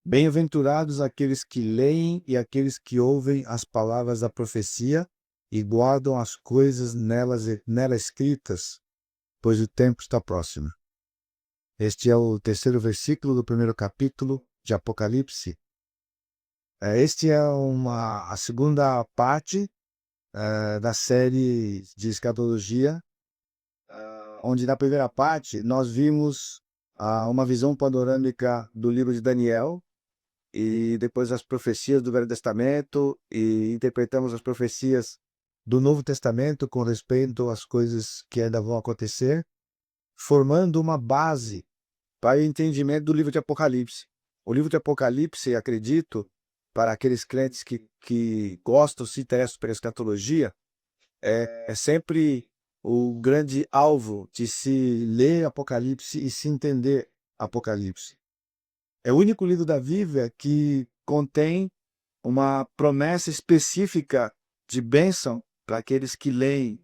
Bem-aventurados aqueles que leem e aqueles que ouvem as palavras da profecia e guardam as coisas nela escritas, pois o tempo está próximo. Este é o terceiro versículo do primeiro capítulo de Apocalipse. Este é a segunda parte da série de escatologia, onde na primeira parte nós vimos uma visão panorâmica do livro de Daniel, e depois as profecias do Velho Testamento, e interpretamos as profecias do Novo Testamento com respeito às coisas que ainda vão acontecer, formando uma base para o entendimento do livro de Apocalipse. O livro de Apocalipse, acredito, para aqueles crentes que gostam, se interessam pela escatologia, é sempre o grande alvo de se ler Apocalipse e se entender Apocalipse. É o único livro da Bíblia que contém uma promessa específica de bênção para aqueles que leem.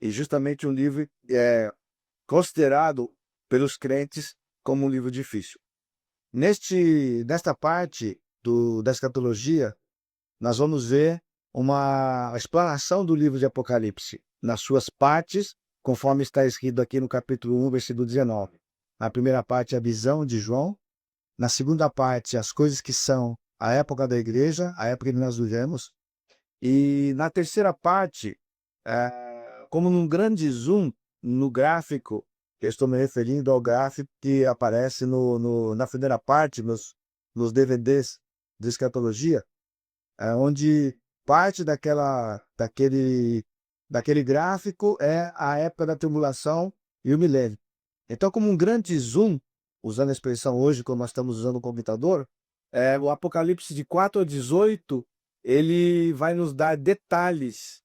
E justamente um livro é considerado pelos crentes como um livro difícil. Nesta parte da escatologia, nós vamos ver uma explanação do livro de Apocalipse, nas suas partes, conforme está escrito aqui no capítulo 1, versículo 19. Na primeira parte, a visão de João. Na segunda parte, as coisas que são a época da igreja, a época que nós vivemos. E na terceira parte, como num grande zoom no gráfico, eu estou me referindo ao gráfico que aparece na primeira parte, nos DVDs de escatologia, onde parte daquele gráfico é a época da tribulação e o milênio. Então, como um grande zoom, usando a expressão hoje, como nós estamos usando o computador, o Apocalipse de 4 a 18, ele vai nos dar detalhes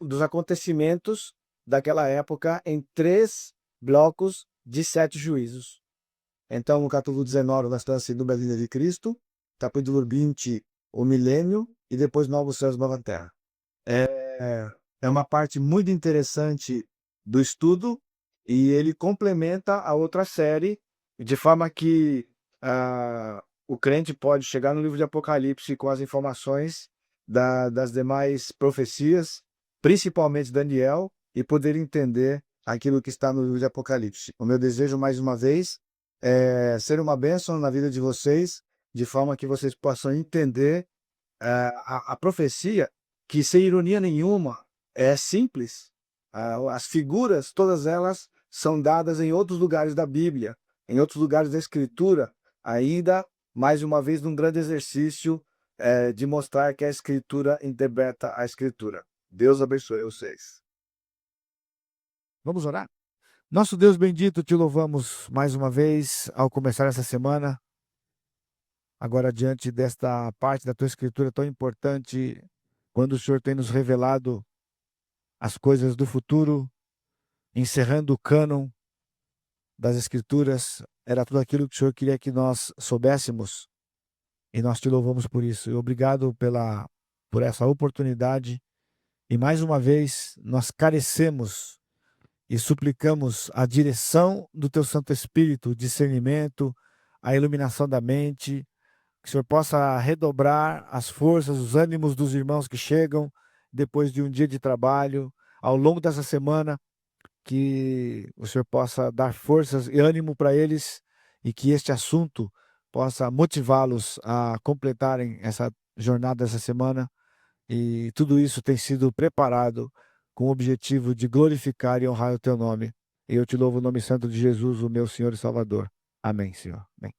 dos acontecimentos daquela época em 3 blocos de 7 juízos. Então, no capítulo 19, nós estamos assim, a vinda de Cristo, capítulo 20, o milênio, e depois novos céus e nova terra. É uma parte muito interessante do estudo, e ele complementa a outra série, de forma que o crente pode chegar no livro de Apocalipse com as informações das demais profecias, principalmente Daniel, e poder entender aquilo que está no livro de Apocalipse. O meu desejo, mais uma vez, é ser uma bênção na vida de vocês, de forma que vocês possam entender a profecia, que sem ironia nenhuma é simples. As figuras, todas elas são dadas em outros lugares da Bíblia, em outros lugares da Escritura, ainda, mais uma vez, num grande exercício de mostrar que a Escritura interpreta a Escritura. Deus abençoe vocês. Vamos orar? Nosso Deus bendito, te louvamos mais uma vez ao começar essa semana. Agora, diante desta parte da tua Escritura tão importante, quando o Senhor tem nos revelado as coisas do futuro, encerrando o cânon das Escrituras, era tudo aquilo que o Senhor queria que nós soubéssemos, e nós te louvamos por isso. E obrigado por essa oportunidade. E mais uma vez, nós carecemos e suplicamos a direção do teu Santo Espírito, o discernimento, a iluminação da mente, que o Senhor possa redobrar as forças, os ânimos dos irmãos que chegam depois de um dia de trabalho, ao longo dessa semana, que o Senhor possa dar forças e ânimo para eles, e que este assunto possa motivá-los a completarem essa jornada dessa semana. E tudo isso tem sido preparado com o objetivo de glorificar e honrar o teu nome. E eu te louvo o nome santo de Jesus, o meu Senhor e Salvador. Amém, Senhor. Amém.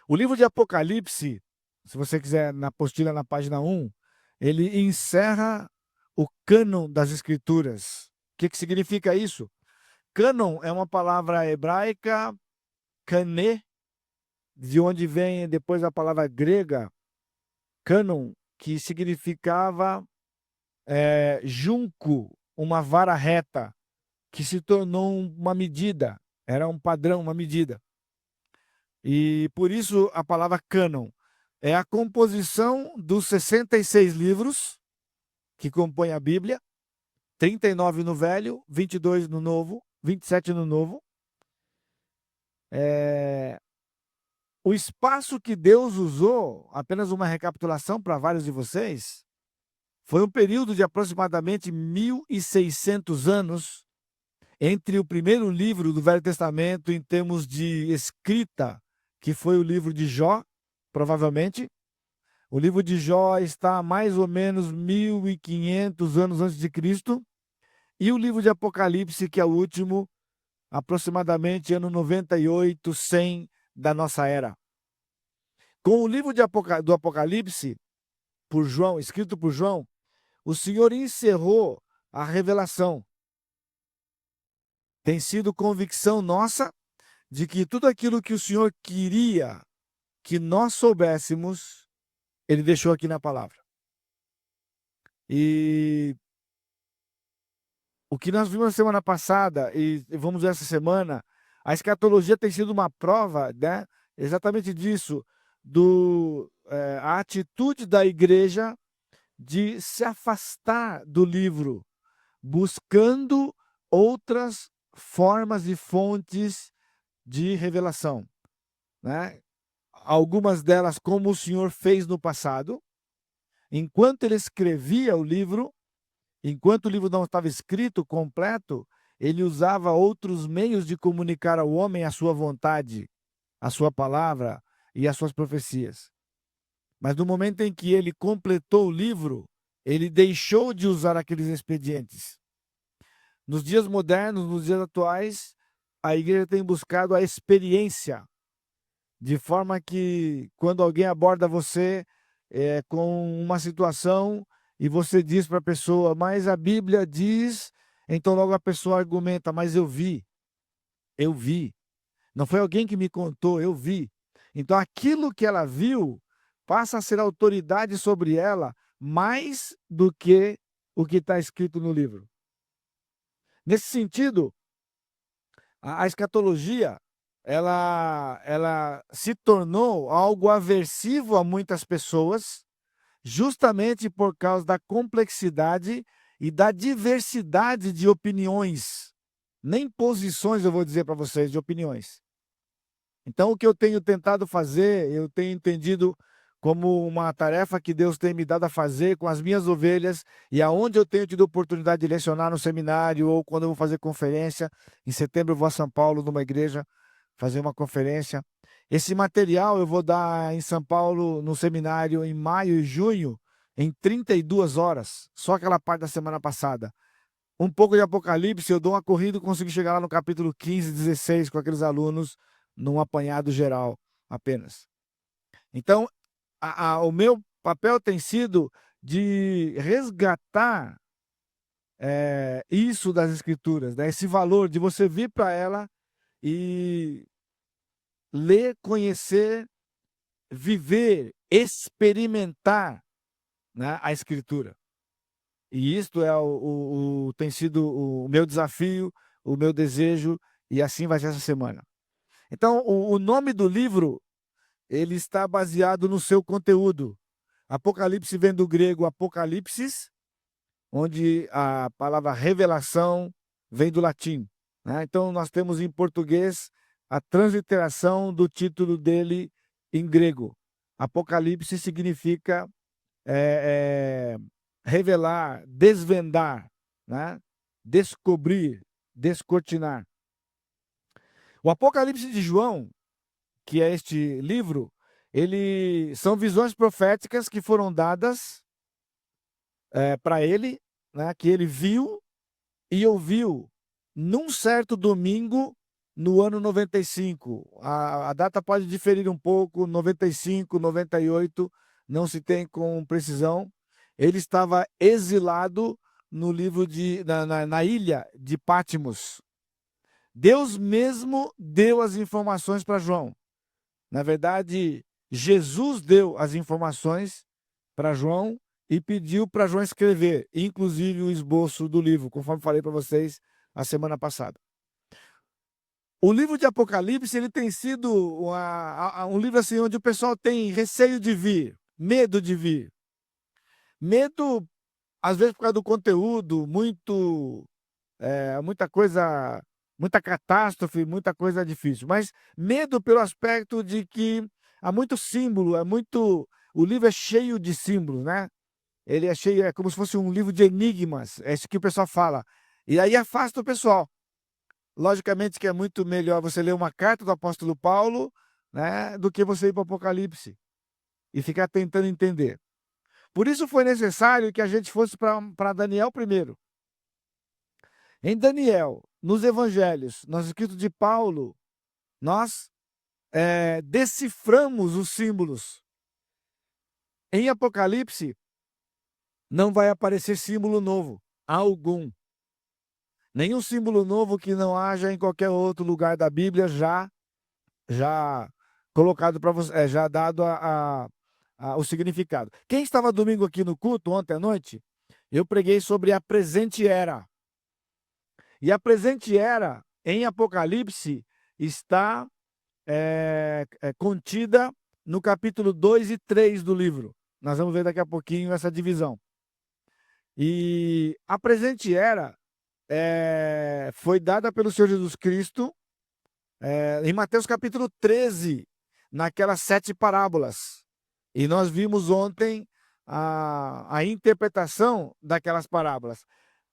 O livro de Apocalipse, se você quiser, na apostila, na página 1, ele encerra o cânon das Escrituras. O que significa isso? Cânon é uma palavra hebraica, kané, de onde vem depois a palavra grega, cânon, que significava junco, uma vara reta, que se tornou uma medida, era um padrão, uma medida. E por isso a palavra cânon é a composição dos 66 livros que compõem a Bíblia, 39 no Velho, 22 no Novo, 27 no Novo. O espaço que Deus usou, apenas uma recapitulação para vários de vocês, foi um período de aproximadamente 1.600 anos entre o primeiro livro do Velho Testamento em termos de escrita, que foi o livro de Jó, provavelmente. O livro de Jó está a mais ou menos 1.500 anos antes de Cristo. E o livro de Apocalipse, que é o último, aproximadamente ano 98, 100 da nossa era. Com o livro do Apocalipse, por João, escrito por João, o Senhor encerrou a revelação. Tem sido convicção nossa de que tudo aquilo que o Senhor queria que nós soubéssemos, Ele deixou aqui na palavra. E o que nós vimos na semana passada, e vamos ver essa semana, a escatologia tem sido uma prova, né, exatamente disso, a atitude da igreja de se afastar do livro, buscando outras formas e fontes de revelação, né? Algumas delas, como o Senhor fez no passado, enquanto ele escrevia o livro, enquanto o livro não estava escrito completo, ele usava outros meios de comunicar ao homem a sua vontade, a sua palavra e as suas profecias. Mas no momento em que ele completou o livro, ele deixou de usar aqueles expedientes. Nos dias modernos, nos dias atuais, a igreja tem buscado a experiência, de forma que quando alguém aborda você com uma situação e você diz para a pessoa, mas a Bíblia diz, então logo a pessoa argumenta, mas eu vi. Não foi alguém que me contou, eu vi. Então aquilo que ela viu passa a ser autoridade sobre ela mais do que o que está escrito no livro. Nesse sentido, a escatologia ela se tornou algo aversivo a muitas pessoas, justamente por causa da complexidade e da diversidade de opiniões. Nem posições, eu vou dizer para vocês, de opiniões. Então, o que eu tenho tentado fazer, eu tenho entendido como uma tarefa que Deus tem me dado a fazer com as minhas ovelhas, e aonde eu tenho tido oportunidade de lecionar no seminário, ou quando eu vou fazer conferência. Em setembro eu vou a São Paulo, numa igreja, fazer uma conferência. Esse material eu vou dar em São Paulo, no seminário, em maio e junho, em 32 horas, só aquela parte da semana passada. Um pouco de Apocalipse, eu dou uma corrida e consigo chegar lá no capítulo 15, 16, com aqueles alunos, num apanhado geral apenas. Então, o meu papel tem sido de resgatar isso das Escrituras, né? Esse valor de você vir para ela e ler, conhecer, viver, experimentar, né, a Escritura. E isto tem sido o meu desafio, o meu desejo, e assim vai ser essa semana. Então, o nome do livro, ele está baseado no seu conteúdo. Apocalipse vem do grego apocalipsis, onde a palavra revelação vem do latim, né? Então, nós temos em português a transliteração do título dele em grego. Apocalipse significa revelar, desvendar, né? Descobrir, descortinar. O Apocalipse de João, que é este livro, são visões proféticas que foram dadas para ele, né, que ele viu e ouviu num certo domingo no ano 95. A data pode diferir um pouco, 95, 98, não se tem com precisão. Ele estava exilado no livro na ilha de Patmos. Deus mesmo deu as informações para João. Na verdade, Jesus deu as informações para João e pediu para João escrever, inclusive o esboço do livro, conforme falei para vocês a semana passada. O livro de Apocalipse, ele tem sido um livro assim onde o pessoal tem receio de vir, medo de vir. Medo, às vezes, por causa do conteúdo, muita coisa, muita catástrofe, muita coisa difícil. Mas medo pelo aspecto de que há muito símbolo, o livro é cheio de símbolos, né? Ele é cheio, é como se fosse um livro de enigmas, é isso que o pessoal fala. E aí afasta o pessoal. Logicamente que é muito melhor você ler uma carta do apóstolo Paulo, né, do que você ir para o Apocalipse e ficar tentando entender. Por isso foi necessário que a gente fosse para Daniel primeiro. Em Daniel, nos evangelhos, nos escritos de Paulo, nós deciframos os símbolos. Em Apocalipse, não vai aparecer símbolo novo, algum. Nenhum símbolo novo que não haja em qualquer outro lugar da Bíblia já colocado para você, já dado o significado. Quem estava domingo aqui no culto, ontem à noite, eu preguei sobre a presente era. E a presente era, em Apocalipse, está contida no capítulo 2 e 3 do livro. Nós vamos ver daqui a pouquinho essa divisão. E a presente era foi dada pelo Senhor Jesus Cristo em Mateus capítulo 13, naquelas 7 parábolas. E nós vimos ontem a interpretação daquelas parábolas.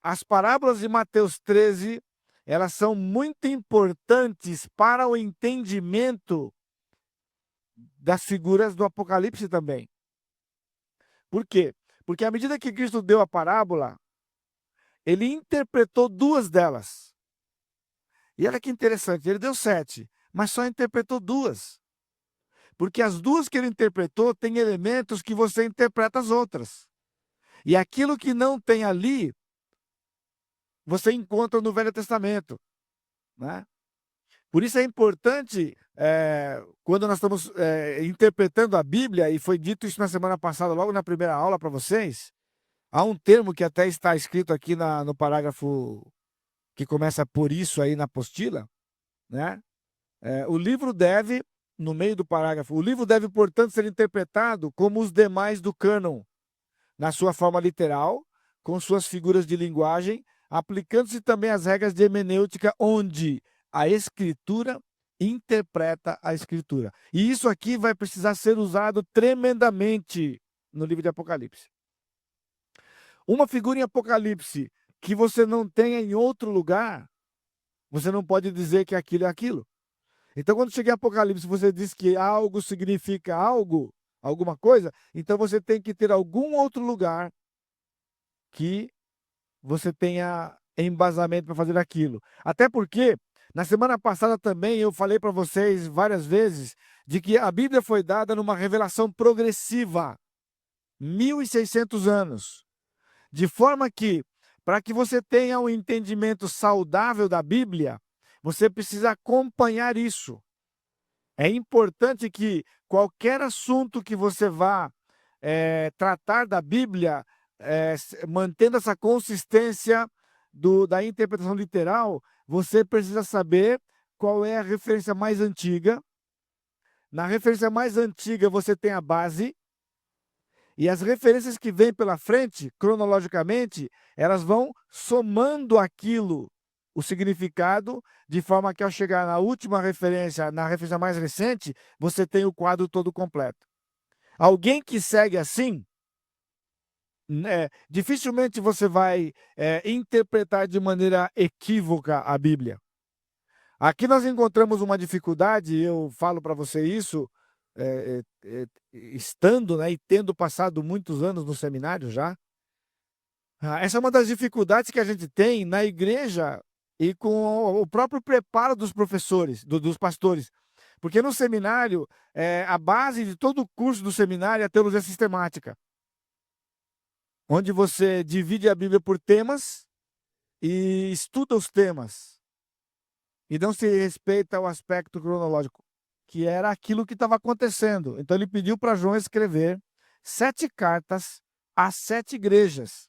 As parábolas de Mateus 13, elas são muito importantes para o entendimento das figuras do Apocalipse também. Por quê? Porque à medida que Cristo deu a parábola, ele interpretou 2 delas. E olha que interessante, ele deu 7, mas só interpretou 2. Porque as 2 que ele interpretou têm elementos que você interpreta as outras. E aquilo que não tem ali, você encontra no Velho Testamento, né? Por isso é importante, quando nós estamos interpretando a Bíblia, e foi dito isso na semana passada, logo na primeira aula para vocês, há um termo que até está escrito aqui no parágrafo que começa por isso aí na apostila, né? O livro deve, no meio do parágrafo, o livro deve, portanto, ser interpretado como os demais do cânon, na sua forma literal, com suas figuras de linguagem, aplicando-se também as regras de hermenêutica, onde a Escritura interpreta a Escritura. E isso aqui vai precisar ser usado tremendamente no livro de Apocalipse. Uma figura em Apocalipse que você não tenha em outro lugar, você não pode dizer que aquilo é aquilo. Então, quando chega em Apocalipse, você diz que algo significa algo, alguma coisa, então você tem que ter algum outro lugar que você tenha embasamento para fazer aquilo. Até porque, na semana passada também, eu falei para vocês várias vezes de que a Bíblia foi dada numa revelação progressiva, 1.600 anos. De forma que, para que você tenha um entendimento saudável da Bíblia, você precisa acompanhar isso. É importante que qualquer assunto que você vá tratar da Bíblia, mantendo essa consistência da interpretação literal, você precisa saber qual é a referência mais antiga. Na referência mais antiga você tem a base, e as referências que vêm pela frente, cronologicamente, elas vão somando aquilo, o significado, de forma que ao chegar na última referência, na referência mais recente, você tem o quadro todo completo. Alguém que segue assim, dificilmente você vai interpretar de maneira equívoca a Bíblia. Aqui nós encontramos uma dificuldade, eu falo para você isso, estando, né, e tendo passado muitos anos no seminário já. Essa é uma das dificuldades que a gente tem na igreja e com o próprio preparo dos professores, dos pastores. Porque no seminário, a base de todo o curso do seminário é a teologia sistemática, onde você divide a Bíblia por temas e estuda os temas. E não se respeita o aspecto cronológico, que era aquilo que estava acontecendo. Então ele pediu para João escrever 7 cartas às 7 igrejas.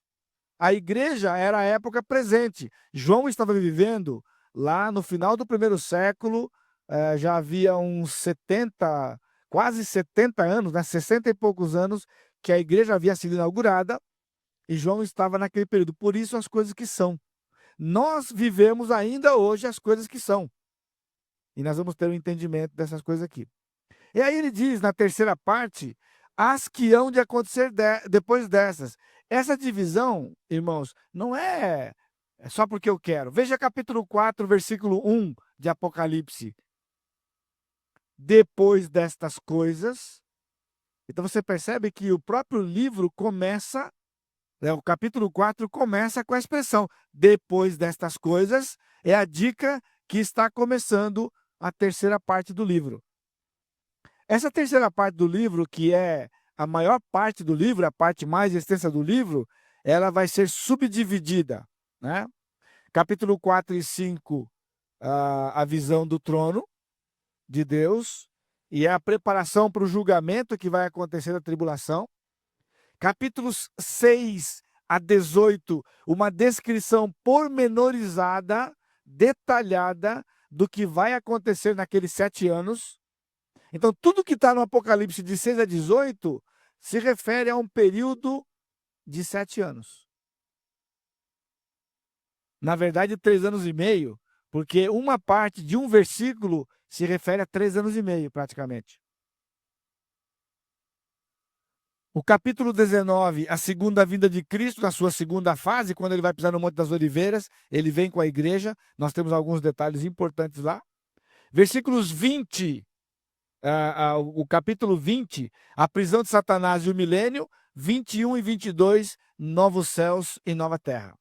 A igreja era a época presente. João estava vivendo lá no final do 1º século, já havia uns 70, quase 70 anos, né, 60 e poucos anos, que a igreja havia sido inaugurada, e João estava naquele período. Por isso as coisas que são. Nós vivemos ainda hoje as coisas que são. E nós vamos ter um entendimento dessas coisas aqui. E aí ele diz, na terceira parte, as que hão de acontecer depois dessas. Essa divisão, irmãos, não é só porque eu quero. Veja capítulo 4, versículo 1 de Apocalipse. Depois destas coisas. Então você percebe que o próprio livro começa, né, o capítulo 4 começa com a expressão depois destas coisas, é a dica que está começando a terceira parte do livro. Essa terceira parte do livro, que é a maior parte do livro, a parte mais extensa do livro, ela vai ser subdividida, né? Capítulo 4 e 5, a visão do trono de Deus, e é a preparação para o julgamento que vai acontecer na tribulação. Capítulos 6 a 18, uma descrição pormenorizada, detalhada, do que vai acontecer naqueles 7 anos. Então, tudo que está no Apocalipse de 6 a 18 se refere a um período de 7 anos. Na verdade, 3 anos e meio, porque uma parte de um versículo se refere a 3 anos e meio, praticamente. O capítulo 19, a segunda vinda de Cristo, na sua segunda fase, quando ele vai pisar no Monte das Oliveiras, ele vem com a igreja, nós temos alguns detalhes importantes lá. Versículos 20, o capítulo 20, a prisão de Satanás e o milênio, 21 e 22, novos céus e nova terra.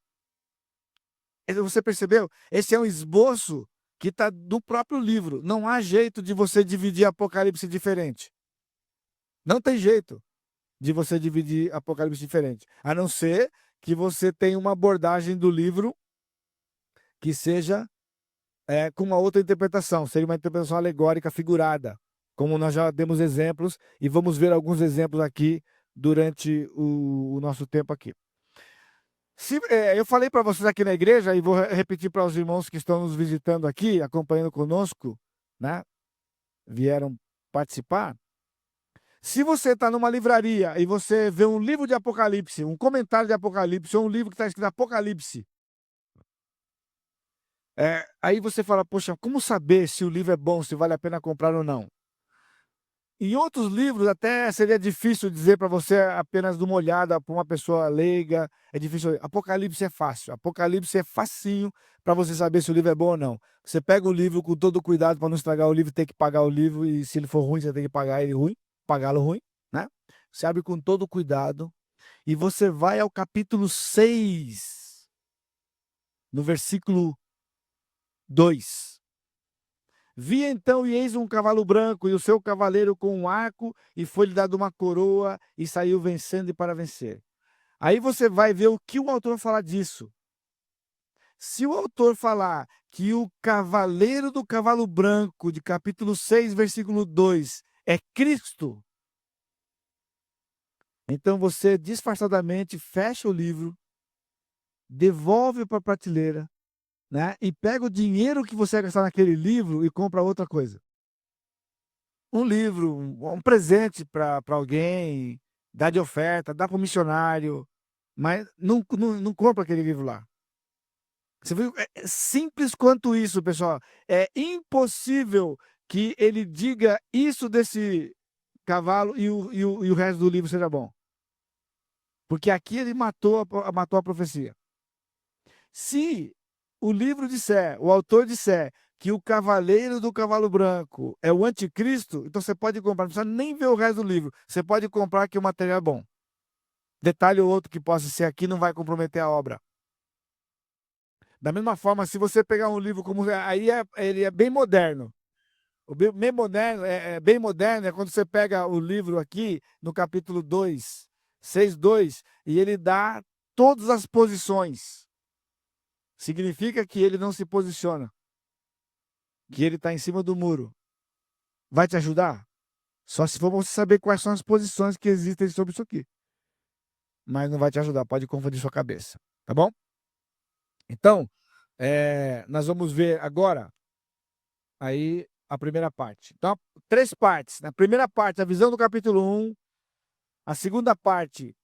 Você percebeu? Esse é um esboço que está no próprio livro. Não há jeito de você dividir Apocalipse diferente. Não tem jeito de você dividir Apocalipse diferente. A não ser que você tenha uma abordagem do livro que seja com uma outra interpretação. Seria uma interpretação alegórica figurada, como nós já demos exemplos, e vamos ver alguns exemplos aqui durante o nosso tempo aqui. Eu falei para vocês aqui na igreja, e vou repetir para os irmãos que estão nos visitando aqui, acompanhando conosco, né? Vieram participar. Se você está numa livraria e você vê um livro de Apocalipse, um comentário de Apocalipse, ou um livro que está escrito Apocalipse, aí você fala, poxa, como saber se o livro é bom, se vale a pena comprar ou não? Em outros livros, até seria difícil dizer para você apenas de uma olhada para uma pessoa leiga. É difícil. Apocalipse é fácil. Apocalipse é facinho para você saber se o livro é bom ou não. Você pega o livro com todo cuidado para não estragar o livro, tem que pagar o livro, e se ele for ruim, você tem que pagar ele ruim, pagá-lo ruim, né? Você abre com todo cuidado e você vai ao capítulo 6, no versículo 2. Vi então e eis um cavalo branco, e o seu cavaleiro com um arco, e foi-lhe dado uma coroa, e saiu vencendo e para vencer. Aí você vai ver o que o autor fala disso. Se o autor falar que o cavaleiro do cavalo branco, de capítulo 6, versículo 2, é Cristo, então você disfarçadamente fecha o livro, devolve para a prateleira, né, e pega o dinheiro que você gastar naquele livro e compra outra coisa. Um livro, um presente para alguém, dá de oferta, dá para o missionário, mas não compra aquele livro lá. Você viu? É simples quanto isso, pessoal. É impossível que ele diga isso desse cavalo e o resto do livro seja bom. Porque aqui ele matou a profecia. Se o livro disser, o autor disser que o cavaleiro do cavalo branco é o anticristo, então você pode comprar, não precisa nem ver o resto do livro, você pode comprar que o material é bom. Detalhe ou outro que possa ser aqui não vai comprometer a obra. Da mesma forma, se você pegar um livro como... ele é bem moderno. O bem moderno bem moderno é quando você pega o livro aqui, no capítulo 2, 6:2, e ele dá todas as posições. Significa que ele não se posiciona, que ele está em cima do muro. Vai te ajudar? Só se for você saber quais são as posições que existem sobre isso aqui. Mas não vai te ajudar, pode confundir sua cabeça. Tá bom? Então, nós vamos ver agora aí a primeira parte. Então, 3 partes. Na primeira parte, a visão do capítulo 1. A segunda parte,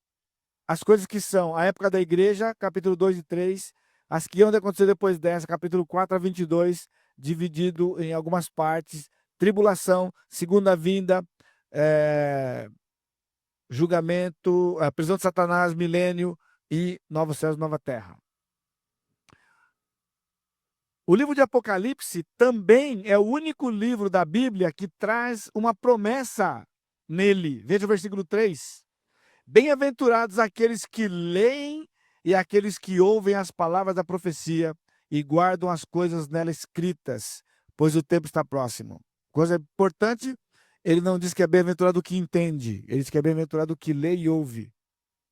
as coisas que são a época da igreja, capítulo 2 e 3. As que hão de acontecer depois dessa, capítulo 4 a 22, dividido em algumas partes, tribulação, segunda vinda, julgamento, a prisão de Satanás, milênio e novos céus e nova terra. O livro de Apocalipse também é o único livro da Bíblia que traz uma promessa nele. Veja o versículo 3. Bem-aventurados aqueles que leem e aqueles que ouvem as palavras da profecia e guardam as coisas nela escritas, pois o tempo está próximo. Coisa importante, ele não diz que é bem-aventurado o que entende, ele diz que é bem-aventurado o que lê e ouve.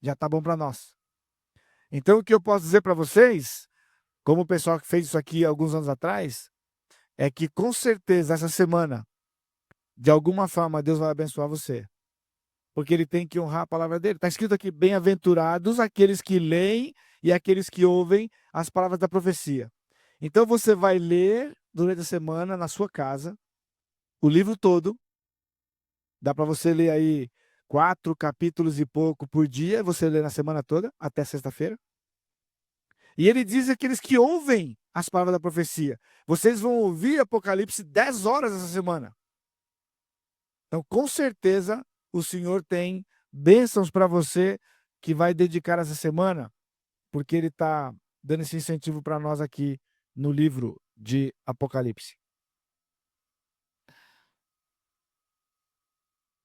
Já está bom para nós. Então, o que eu posso dizer para vocês, como o pessoal que fez isso aqui alguns anos atrás, é que com certeza essa semana, de alguma forma, Deus vai abençoar você. Porque ele tem que honrar a palavra dele. Está escrito aqui, bem-aventurados aqueles que leem e aqueles que ouvem as palavras da profecia. Então você vai ler durante a semana na sua casa o livro todo. Dá para você ler aí 4 capítulos e pouco por dia. Você lê na semana toda, até sexta-feira. E ele diz aqueles que ouvem as palavras da profecia. Vocês vão ouvir Apocalipse 10 horas essa semana. Então, com certeza, o Senhor tem bênçãos para você que vai dedicar essa semana, porque Ele está dando esse incentivo para nós aqui no livro de Apocalipse.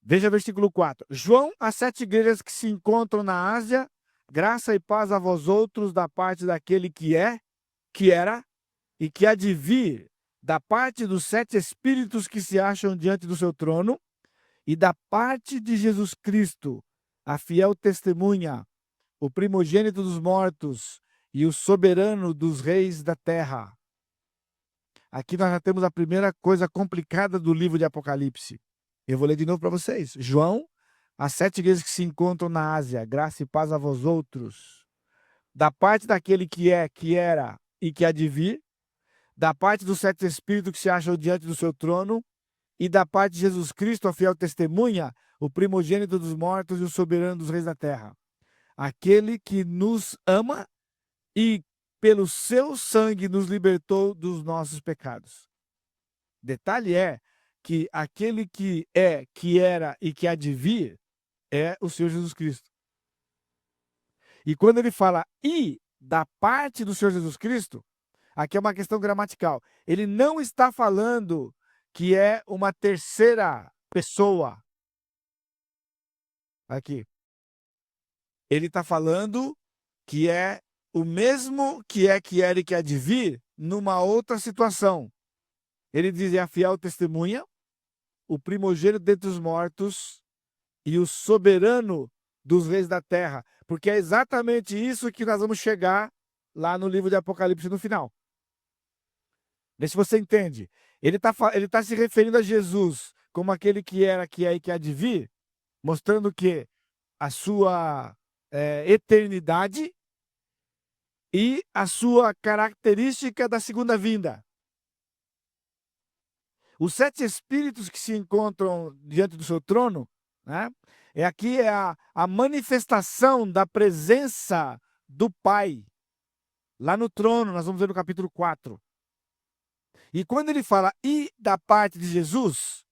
Veja o versículo 4. João, as 7 igrejas que se encontram na Ásia, graça e paz a vós outros da parte daquele que é, que era e que há de vir, da parte dos 7 espíritos que se acham diante do seu trono, e da parte de Jesus Cristo, a fiel testemunha, o primogênito dos mortos e o soberano dos reis da terra. Aqui nós já temos a primeira coisa complicada do livro de Apocalipse. Eu vou ler de novo para vocês. João, as 7 igrejas que se encontram na Ásia, graça e paz a vós outros. Da parte daquele que é, que era e que há de vir, da parte dos 7 espíritos que se acham diante do seu trono, e da parte de Jesus Cristo, a fiel testemunha, o primogênito dos mortos e o soberano dos reis da terra. Aquele que nos ama e pelo seu sangue nos libertou dos nossos pecados. Detalhe é que aquele que é, que era e que há de vir é o Senhor Jesus Cristo. E quando ele fala e da parte do Senhor Jesus Cristo, aqui é uma questão gramatical. Ele não está falando que é uma terceira pessoa. Aqui. Ele está falando que é o mesmo que é, que era e que há de vir numa outra situação. Ele diz, é a fiel testemunha, o primogênito dentre os mortos e o soberano dos reis da terra. Porque é exatamente isso que nós vamos chegar lá no livro de Apocalipse no final. Vê se você entende. Ele tá se referindo a Jesus como aquele que era, que é e que há de vir, mostrando que a sua eternidade e a sua característica da segunda vinda. Os 7 espíritos que se encontram diante do seu trono, né, aqui é a manifestação da presença do Pai. Lá no trono, nós vamos ver no capítulo 4. E quando ele fala, e da parte de Jesus,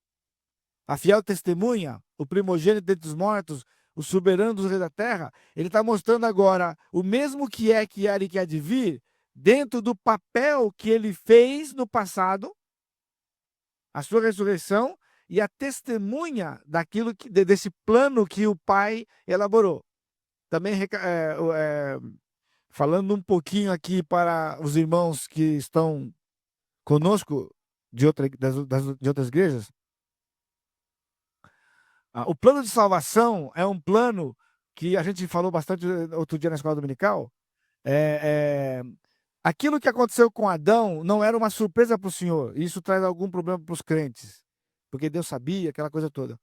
a fiel testemunha, o primogênito dentre os mortos, o soberano dos reis da terra, ele está mostrando agora o mesmo que é, que era e que há de vir, dentro do papel que ele fez no passado, a sua ressurreição e a testemunha daquilo desse plano que o Pai elaborou. Também falando um pouquinho aqui para os irmãos que estão conosco de outras igrejas, o plano de salvação é um plano que a gente falou bastante outro dia na escola dominical. Aquilo que aconteceu com Adão não era uma surpresa para o Senhor. Isso traz algum problema para os crentes, porque Deus sabia, aquela coisa toda.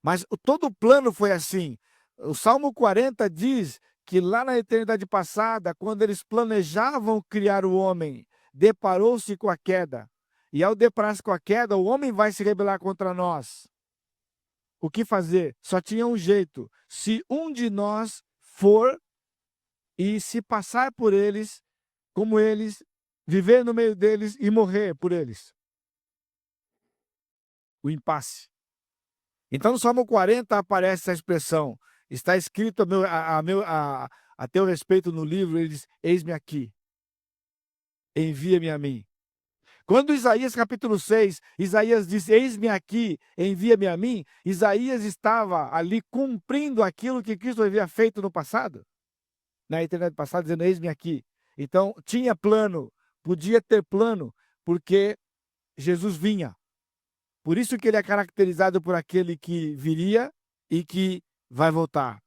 Mas todo o plano foi assim. O Salmo 40 diz que lá na eternidade passada, quando eles planejavam criar o homem, deparou-se com a queda. E ao deparar-se com a queda, o homem vai se rebelar contra nós. O que fazer? Só tinha um jeito. Se um de nós for e se passar por eles, como eles, viver no meio deles e morrer por eles. o impasse. Então, no Salmo 40 aparece essa expressão. Está escrito a teu respeito no livro, ele diz, eis-me aqui, envia-me a mim. Quando Isaías capítulo 6, Isaías diz, eis-me aqui, envia-me a mim, Isaías estava ali cumprindo aquilo que Cristo havia feito no passado, na eternidade passada, dizendo, eis-me aqui. Então, tinha plano, podia ter plano, porque Jesus vinha. Por isso que ele é caracterizado por aquele que viria e que vai voltar.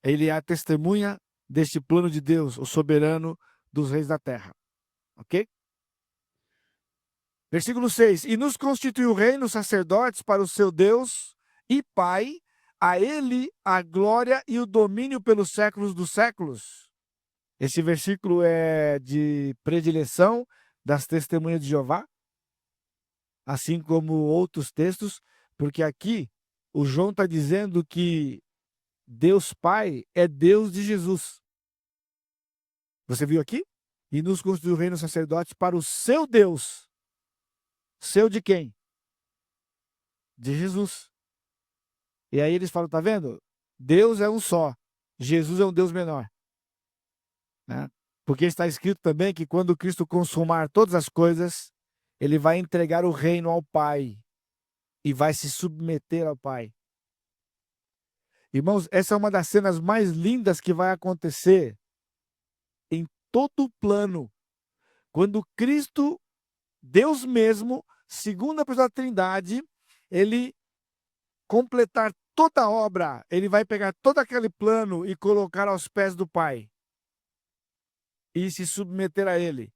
Ele é a testemunha deste plano de Deus, o soberano dos reis da terra. Ok? Versículo 6. E nos constituiu reinos sacerdotes para o seu Deus e Pai, a ele a glória e o domínio pelos séculos dos séculos. Esse versículo é de predileção das testemunhas de Jeová, assim como outros textos, porque aqui o João está dizendo que Deus Pai é Deus de Jesus. Você viu aqui? E nos constituiu reinos sacerdotes para o seu Deus. Seu de quem? De Jesus. E aí eles falam, tá vendo? Deus é um só. Jesus é um Deus menor. Né? Porque está escrito também que quando Cristo consumar todas as coisas, ele vai entregar o reino ao Pai e vai se submeter ao Pai. Irmãos, essa é uma das cenas mais lindas que vai acontecer em todo o plano. Quando Cristo, Deus mesmo, segunda pessoa da Trindade, ele completar toda a obra, ele vai pegar todo aquele plano e colocar aos pés do Pai e se submeter a ele,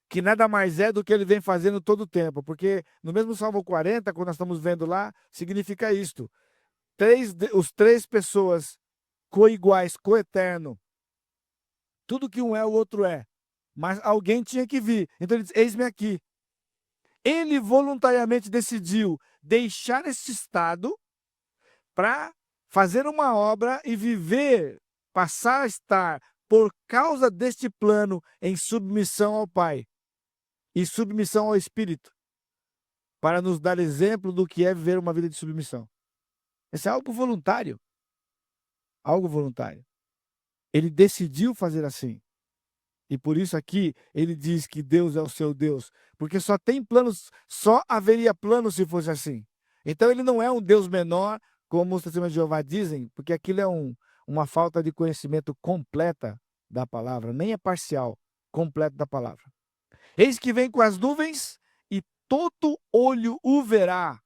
que nada mais é do que ele vem fazendo todo o tempo, porque no mesmo Salmo 40, quando nós estamos vendo lá, significa isto, os três pessoas coiguais, coeterno, tudo que um é, o outro é, mas alguém tinha que vir, então ele diz, eis-me aqui. Ele voluntariamente decidiu deixar esse estado para fazer uma obra e viver, passar a estar, por causa deste plano, em submissão ao Pai e submissão ao Espírito, para nos dar exemplo do que é viver uma vida de submissão. Isso é algo voluntário. Algo voluntário. Ele decidiu fazer assim. E por isso aqui ele diz que Deus é o seu Deus, porque só tem planos, só haveria planos se fosse assim. Então ele não é um Deus menor, como os testemunhos de Jeová dizem, porque aquilo é uma falta de conhecimento completa da palavra, nem é parcial, completo da palavra. Eis que vem com as nuvens e todo olho o verá,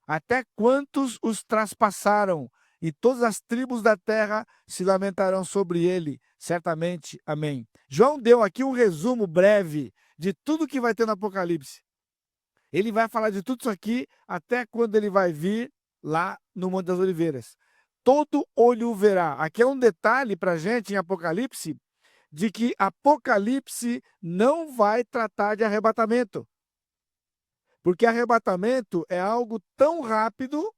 até quantos os traspassaram, e todas as tribos da terra se lamentarão sobre ele, certamente. Amém. João deu aqui um resumo breve de tudo que vai ter no Apocalipse. Ele vai falar de tudo isso aqui até quando ele vai vir lá no Monte das Oliveiras. Todo olho o verá. Aqui é um detalhe para a gente em Apocalipse, de que Apocalipse não vai tratar de arrebatamento. Porque arrebatamento é algo tão rápido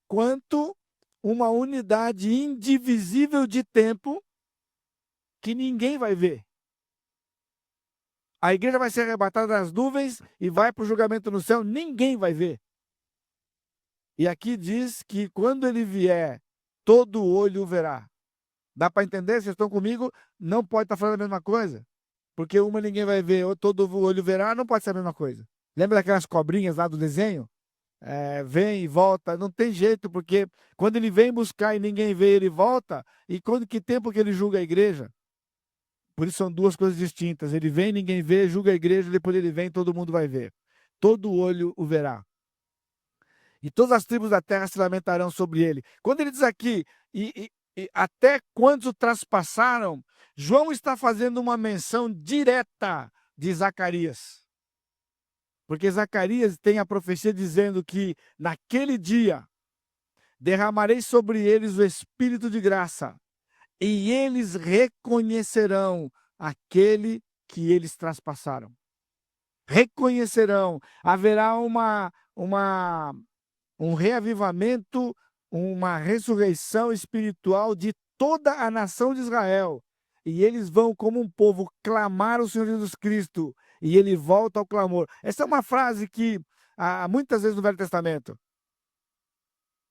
quanto uma unidade indivisível de tempo que ninguém vai ver. A igreja vai ser arrebatada das nuvens e vai para o julgamento no céu, ninguém vai ver. E aqui diz que quando ele vier, todo olho o verá. Dá para entender? Vocês estão comigo? Não pode estar falando a mesma coisa. Porque uma ninguém vai ver, ou todo olho verá, não pode ser a mesma coisa. Lembra daquelas cobrinhas lá do desenho? Vem e volta, não tem jeito, porque quando ele vem buscar e ninguém vê, ele volta, e que tempo que ele julga a igreja? Por isso são duas coisas distintas, ele vem, ninguém vê, julga a igreja, depois ele vem, todo mundo vai ver, todo olho o verá, e todas as tribos da terra se lamentarão sobre ele. Quando ele diz aqui, e até quantos o traspassaram, João está fazendo uma menção direta de Zacarias. Porque Zacarias tem a profecia dizendo que naquele dia derramarei sobre eles o Espírito de graça e eles reconhecerão aquele que eles traspassaram. Reconhecerão. Haverá um reavivamento, uma ressurreição espiritual de toda a nação de Israel. E eles vão, como um povo, clamar o Senhor Jesus Cristo. E ele volta ao clamor. Essa é uma frase que muitas vezes no Velho Testamento.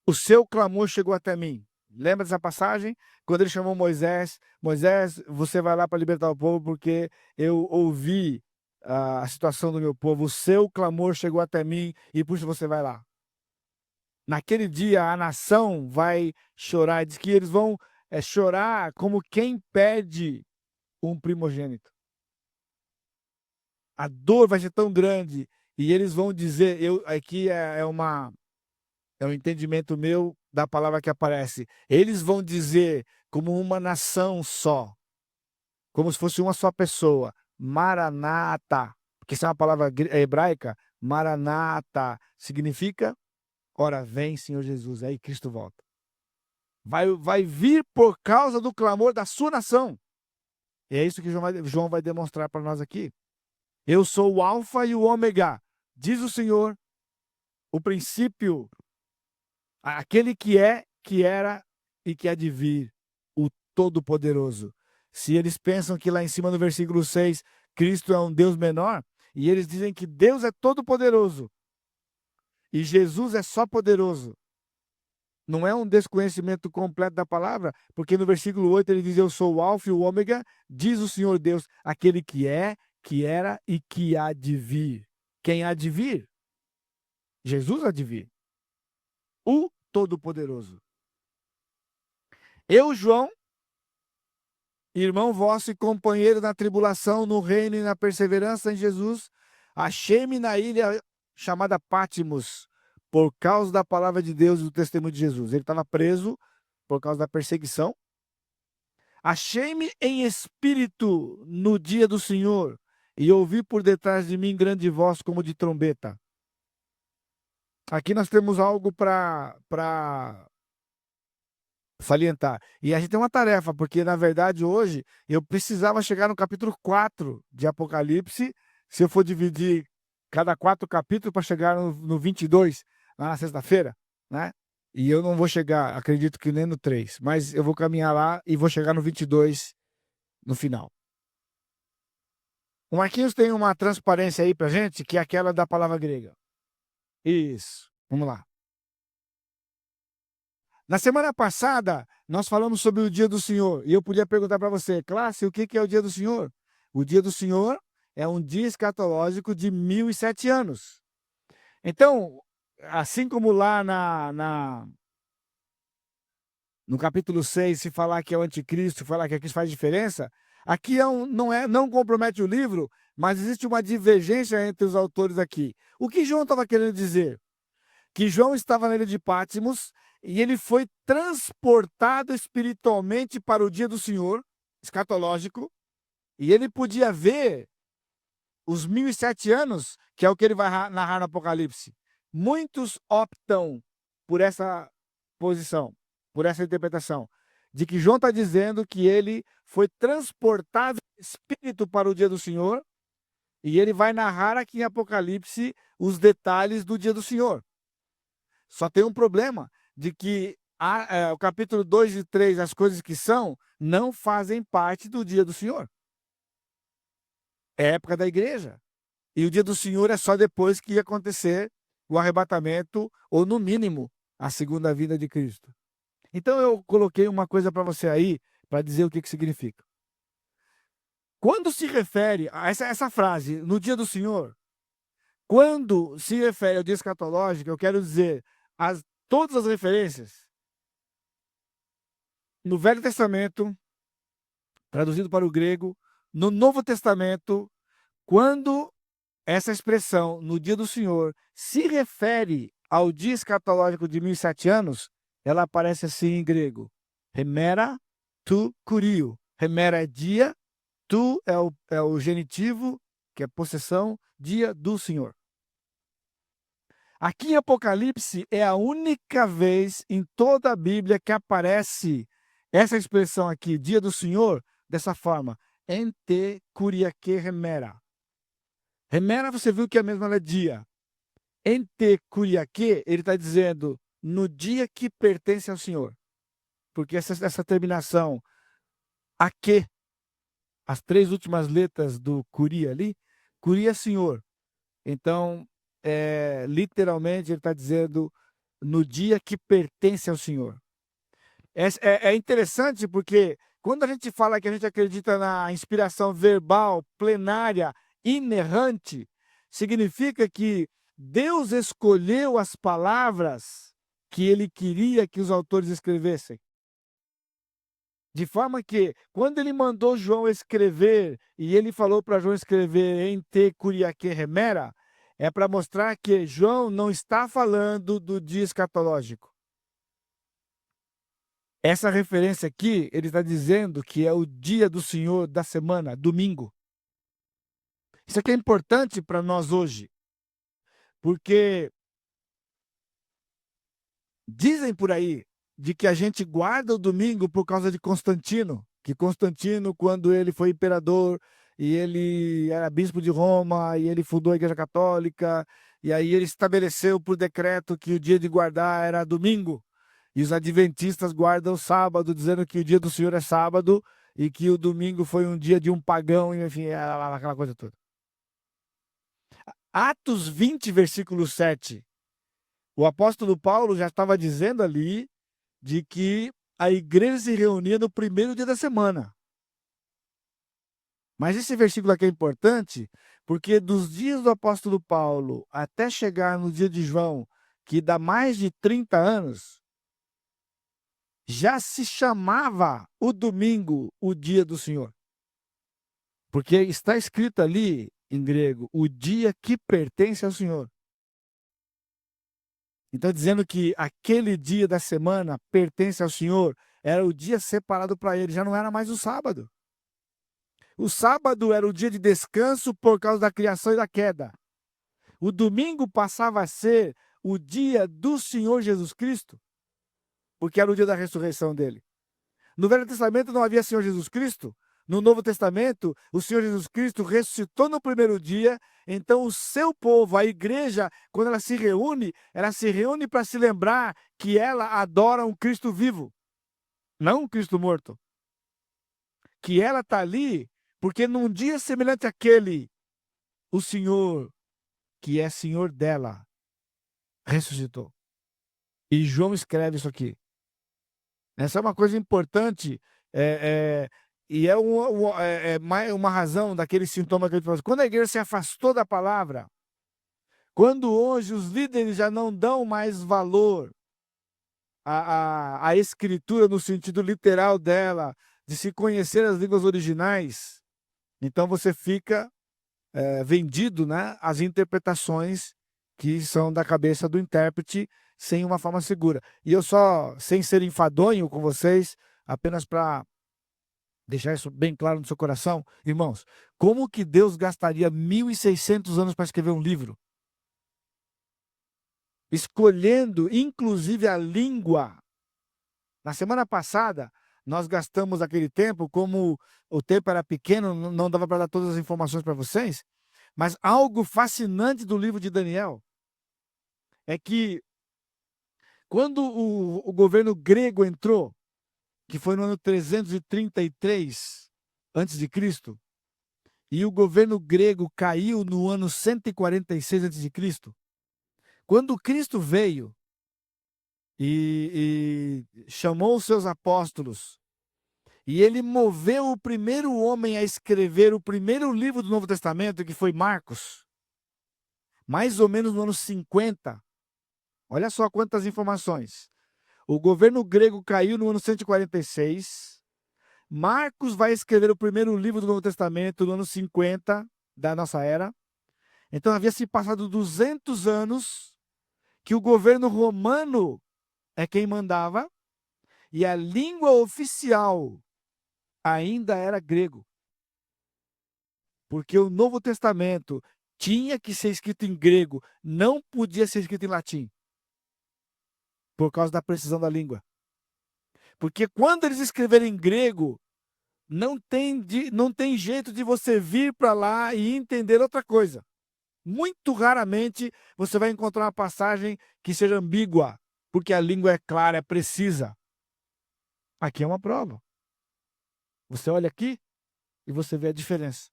O seu clamor chegou até mim. Lembra dessa passagem? Quando ele chamou Moisés, Moisés, você vai lá para libertar o povo porque eu ouvi a situação do meu povo. O seu clamor chegou até mim e por isso você vai lá. Naquele dia a nação vai chorar. Diz que eles vão chorar como quem perde um primogênito. A dor vai ser tão grande e eles vão dizer, aqui é um entendimento meu da palavra que aparece. Eles vão dizer como uma nação só, como se fosse uma só pessoa, Maranata, porque isso é uma palavra hebraica, Maranata, significa, ora vem Senhor Jesus, aí Cristo volta. Vai vir por causa do clamor da sua nação. E é isso que João vai demonstrar para nós aqui. Eu sou o alfa e o ômega, diz o Senhor, o princípio, aquele que é, que era e que há de vir, o Todo-Poderoso. Se eles pensam que lá em cima no versículo 6, Cristo é um Deus menor, e eles dizem que Deus é todo-poderoso, e Jesus é só poderoso. Não é um desconhecimento completo da palavra, porque no versículo 8 ele diz, eu sou o alfa e o ômega, diz o Senhor Deus, aquele que é, que era e que há de vir. Quem há de vir? Jesus há de vir. O Todo-Poderoso. Eu, João, irmão vosso e companheiro na tribulação, no reino e na perseverança em Jesus, achei-me na ilha chamada Pátimos, por causa da palavra de Deus e do testemunho de Jesus. Ele estava preso por causa da perseguição. Achei-me em espírito no dia do Senhor, e ouvi por detrás de mim grande voz como de trombeta. Aqui nós temos algo para salientar. E a gente tem uma tarefa, porque na verdade hoje eu precisava chegar no capítulo 4 de Apocalipse, se eu for dividir cada 4 capítulos para chegar no 22, lá na sexta-feira, né? E eu não vou chegar, acredito que nem no 3, mas eu vou caminhar lá e vou chegar no 22 no final. O Marquinhos tem uma transparência aí pra gente, que é aquela da palavra grega. Isso, vamos lá. Na semana passada, nós falamos sobre o dia do Senhor, e eu podia perguntar para você, classe, o que é o dia do Senhor? O dia do Senhor é um dia escatológico de 1007 anos. Então, assim como lá no capítulo 6, se falar que é o anticristo, falar que aqui faz diferença, aqui não compromete o livro, mas existe uma divergência entre os autores aqui. O que João estava querendo dizer? Que João estava na ilha de Pátimos e ele foi transportado espiritualmente para o dia do Senhor, escatológico, e ele podia ver os 1007 anos, que é o que ele vai narrar no Apocalipse. Muitos optam por essa posição, por essa interpretação, de que João está dizendo que ele foi transportado em espírito para o dia do Senhor, e ele vai narrar aqui em Apocalipse os detalhes do dia do Senhor. Só tem um problema, de que o capítulo 2 e 3, as coisas que são, não fazem parte do dia do Senhor. É época da igreja. E o dia do Senhor é só depois que acontecer o arrebatamento, ou no mínimo, a segunda vinda de Cristo. Então eu coloquei uma coisa para você aí, para dizer o que significa. Quando se refere a essa frase, no dia do Senhor, quando se refere ao dia escatológico, eu quero dizer, todas as referências no Velho Testamento, traduzido para o grego, no Novo Testamento, quando essa expressão, no dia do Senhor, se refere ao dia escatológico de 1007 anos, ela aparece assim em grego. Hemera tu kurio. Hemera é dia, tu é o genitivo, que é possessão, dia do Senhor. Aqui em Apocalipse é a única vez em toda a Bíblia que aparece essa expressão aqui, dia do Senhor, dessa forma. Ente kuriake remera. Remera, você viu que é a mesma é dia. Ente kuriake, ele está dizendo no dia que pertence ao Senhor. Porque essa terminação, a que, as 3 últimas letras do kuri ali, kuri é Senhor. Então, literalmente, ele está dizendo no dia que pertence ao Senhor. É interessante porque quando a gente fala que a gente acredita na inspiração verbal, plenária, inerrante, significa que Deus escolheu as palavras que ele queria que os autores escrevessem. De forma que, quando ele mandou João escrever, e ele falou para João escrever em te curiaque remera, é para mostrar que João não está falando do dia escatológico. Essa referência aqui, ele está dizendo que é o dia do Senhor da semana, domingo. Isso aqui é importante para nós hoje, porque dizem por aí de que a gente guarda o domingo por causa de Constantino, que Constantino, quando ele foi imperador, e ele era bispo de Roma, e ele fundou a Igreja Católica, e aí ele estabeleceu por decreto que o dia de guardar era domingo. E os adventistas guardam o sábado, dizendo que o dia do Senhor é sábado e que o domingo foi um dia de um pagão, enfim, aquela coisa toda. Atos 20, versículo 7. O apóstolo Paulo já estava dizendo ali de que a igreja se reunia no primeiro dia da semana. Mas esse versículo aqui é importante, porque dos dias do apóstolo Paulo até chegar no dia de João, que dá mais de 30 anos, já se chamava o domingo o dia do Senhor. Porque está escrito ali, em grego, o dia que pertence ao Senhor. Então, dizendo que aquele dia da semana pertence ao Senhor, era o dia separado para ele, já não era mais o sábado. O sábado era o dia de descanso por causa da criação e da queda. O domingo passava a ser o dia do Senhor Jesus Cristo, porque era o dia da ressurreição dele. No Velho Testamento não havia Senhor Jesus Cristo. No Novo Testamento, o Senhor Jesus Cristo ressuscitou no primeiro dia. Então, o seu povo, a igreja, quando ela se reúne para se lembrar que ela adora um Cristo vivo, não um Cristo morto. Que ela está ali porque num dia semelhante àquele, o Senhor, que é Senhor dela, ressuscitou. E João escreve isso aqui. Essa é uma coisa importante, e uma razão daquele sintoma que ele falou. Quando a igreja se afastou da palavra, quando hoje os líderes já não dão mais valor à escritura no sentido literal dela, de se conhecer as línguas originais, então você fica vendido, né, às interpretações que são da cabeça do intérprete, sem uma forma segura. E eu só, sem ser enfadonho com vocês, apenas para deixar isso bem claro no seu coração, irmãos, como que Deus gastaria 1.600 anos para escrever um livro? Escolhendo, inclusive, a língua. Na semana passada, nós gastamos aquele tempo, como o tempo era pequeno, não dava para dar todas as informações para vocês, mas algo fascinante do livro de Daniel é que quando o governo grego entrou, que foi no ano 333 a.C., e o governo grego caiu no ano 146 a.C., quando Cristo veio e chamou os seus apóstolos, e ele moveu o primeiro homem a escrever o primeiro livro do Novo Testamento, que foi Marcos, mais ou menos no ano 50. Olha só quantas informações. O governo grego caiu no ano 146. Marcos vai escrever o primeiro livro do Novo Testamento no ano 50 da nossa era. Então havia se passado 200 anos que o governo romano é quem mandava e a língua oficial ainda era grego. Porque o Novo Testamento tinha que ser escrito em grego, não podia ser escrito em latim. Por causa da precisão da língua. Porque quando eles escreverem em grego, não tem jeito de você vir para lá e entender outra coisa. Muito raramente você vai encontrar uma passagem que seja ambígua, porque a língua é clara, é precisa. Aqui é uma prova. Você olha aqui e você vê a diferença.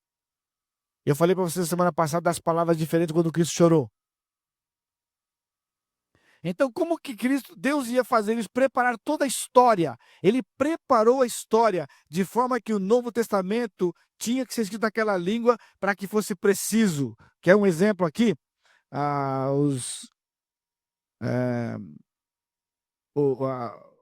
Eu falei para vocês semana passada das palavras diferentes quando Cristo chorou. Então, como que Deus ia fazer isso? Preparar toda a história. Ele preparou a história de forma que o Novo Testamento tinha que ser escrito naquela língua para que fosse preciso. Quer um exemplo aqui? Ah, eh, o- a-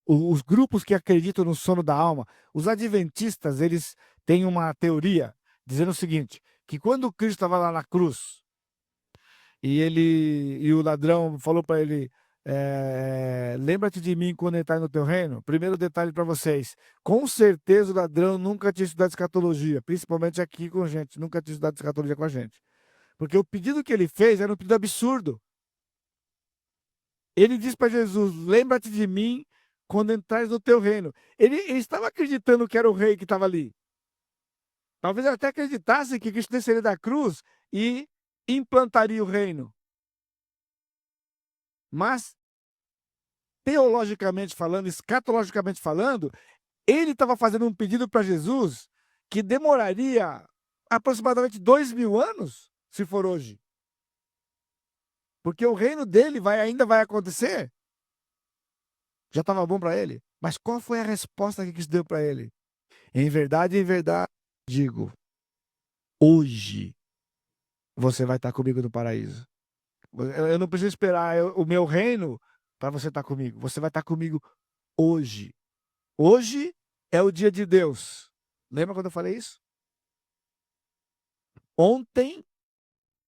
os grupos que acreditam no sono da alma, os adventistas, eles têm uma teoria dizendo o seguinte, que quando Cristo estava lá na cruz, e o ladrão falou para ele, lembra-te de mim quando entrar no teu reino. Primeiro detalhe para vocês, com certeza o ladrão nunca tinha estudado escatologia, principalmente aqui com a gente, nunca tinha estudado escatologia com a gente. Porque o pedido que ele fez era um pedido absurdo. Ele disse para Jesus, lembra-te de mim quando entrares no teu reino. Ele estava acreditando que era o rei que estava ali. Talvez ele até acreditasse que Cristo desceria da cruz e implantaria o reino. Mas, teologicamente falando, escatologicamente falando, ele estava fazendo um pedido para Jesus que demoraria aproximadamente 2000 anos, se for hoje. Porque o reino dele ainda vai acontecer. Já estava bom para ele. Mas qual foi a resposta que Cristo deu para ele? Em verdade, digo, hoje você vai estar comigo no paraíso. Eu não preciso esperar o meu reino para você estar comigo. Você vai estar comigo hoje. Hoje é o dia de Deus. Lembra quando eu falei isso? Ontem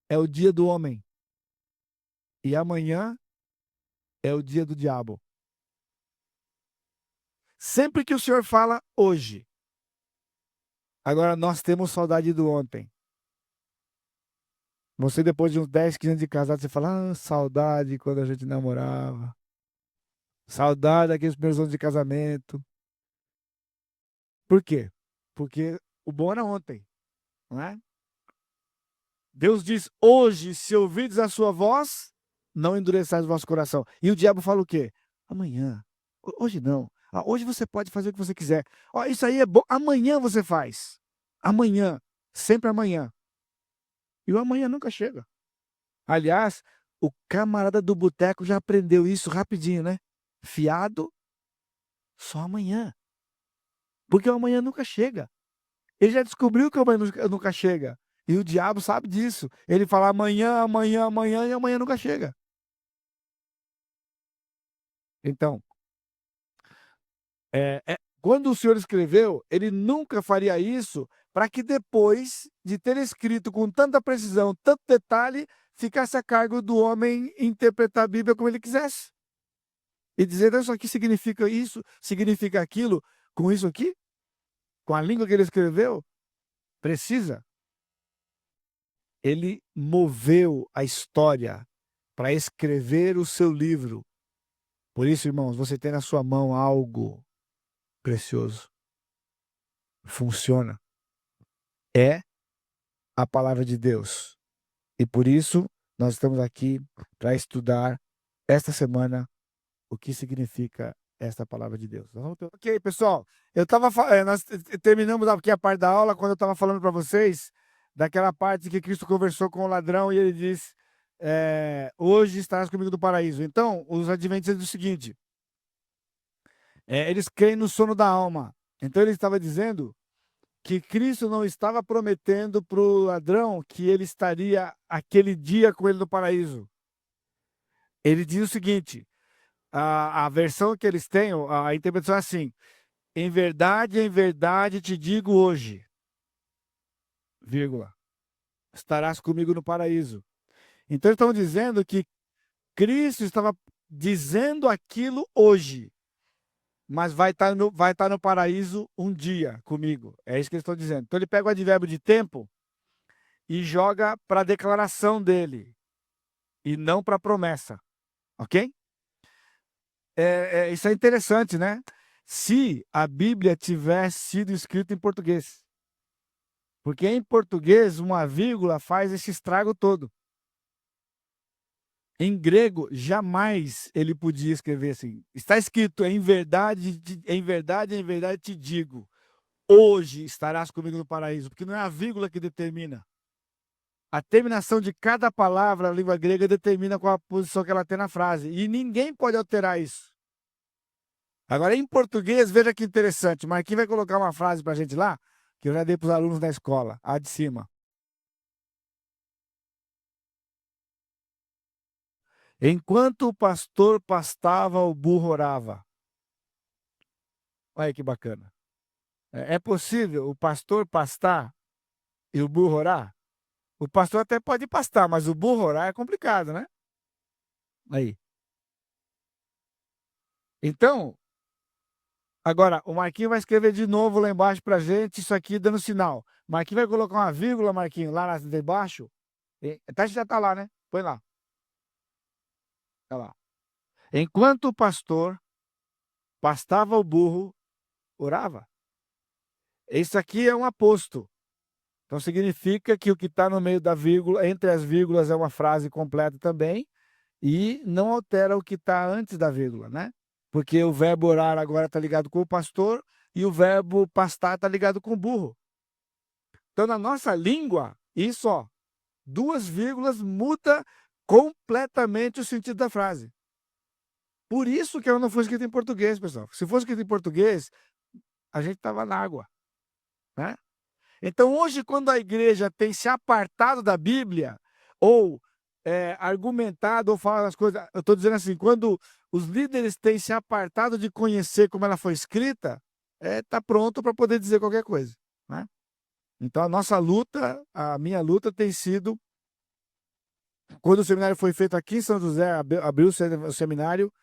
é o dia do homem. E amanhã é o dia do diabo. Sempre que o Senhor fala hoje. Agora nós temos saudade do ontem. Você, depois de uns 10, 15 anos de casado, você fala, saudade quando a gente namorava. Saudade daqueles primeiros anos de casamento. Por quê? Porque o bom era ontem, não é? Deus diz, hoje, se ouvides a sua voz, não endureçais o vosso coração. E o diabo fala o quê? Amanhã. Hoje não. Hoje você pode fazer o que você quiser. Isso aí é bom. Amanhã você faz. Amanhã. Sempre amanhã. E o amanhã nunca chega. Aliás, o camarada do boteco já aprendeu isso rapidinho, né? Fiado, só amanhã. Porque o amanhã nunca chega. Ele já descobriu que o amanhã nunca chega. E o diabo sabe disso. Ele fala amanhã, amanhã, amanhã, e amanhã nunca chega. Então, quando o Senhor escreveu, ele nunca faria isso para que depois de ter escrito com tanta precisão, tanto detalhe, ficasse a cargo do homem interpretar a Bíblia como ele quisesse. E dizer, isso aqui significa isso, significa aquilo, com isso aqui, com a língua que ele escreveu, precisa. Ele moveu a história para escrever o seu livro. Por isso, irmãos, você tem na sua mão algo precioso. Funciona. É a palavra de Deus. E por isso, nós estamos aqui para estudar esta semana o que significa esta palavra de Deus. Ok, pessoal, nós terminamos aqui a parte da aula quando eu estava falando para vocês daquela parte que Cristo conversou com o ladrão e ele diz, hoje estarás comigo no paraíso. Então, os adventistas dizem o seguinte, eles creem no sono da alma. Então ele estava dizendo que Cristo não estava prometendo para o ladrão que ele estaria aquele dia com ele no paraíso. Ele diz o seguinte, a versão que eles têm, a interpretação é assim, em verdade te digo hoje, vírgula, estarás comigo no paraíso. Então eles estão dizendo que Cristo estava dizendo aquilo hoje, mas vai estar no paraíso um dia comigo. É isso que eles estão dizendo. Então ele pega o advérbio de tempo e joga para a declaração dele e não para a promessa, ok? Isso é interessante, né? Se a Bíblia tivesse sido escrita em português. Porque em português, uma vírgula faz esse estrago todo. Em grego, jamais ele podia escrever assim. Está escrito, em verdade te digo, hoje estarás comigo no paraíso. Porque não é a vírgula que determina. A terminação de cada palavra na língua grega determina qual a posição que ela tem na frase. E ninguém pode alterar isso. Agora, em português, veja que interessante. O Marquinhos vai colocar uma frase para a gente lá, que eu já dei para os alunos da escola, a de cima. Enquanto o pastor pastava, o burro orava. Olha que bacana. É possível o pastor pastar e o burro orar? O pastor até pode pastar, mas o burro orar é complicado, né? Aí. Então, agora, o Marquinhos vai escrever de novo lá embaixo pra gente, isso aqui dando sinal. O Marquinhos vai colocar uma vírgula, Marquinhos, lá debaixo. Até já tá lá, né? Põe lá. Tá lá. Enquanto o pastor pastava o burro, orava. Isso aqui é um aposto. Então significa que o que está no meio da vírgula, entre as vírgulas, é uma frase completa também, e não altera o que está antes da vírgula, né? Porque o verbo orar agora está ligado com o pastor e o verbo pastar está ligado com o burro. Então, na nossa língua, isso, ó, 2 vírgulas muda completamente o sentido da frase. Por isso que ela não foi escrita em português, pessoal. Se fosse escrita em português, a gente estava na água, né? Então, hoje, quando a igreja tem se apartado da Bíblia, ou argumentado, ou falado as coisas, eu estou dizendo assim, quando os líderes têm se apartado de conhecer como ela foi escrita, está pronto para poder dizer qualquer coisa, né? Então, a nossa luta, a minha luta tem sido, quando o seminário foi feito aqui em São José, abriu o seminário,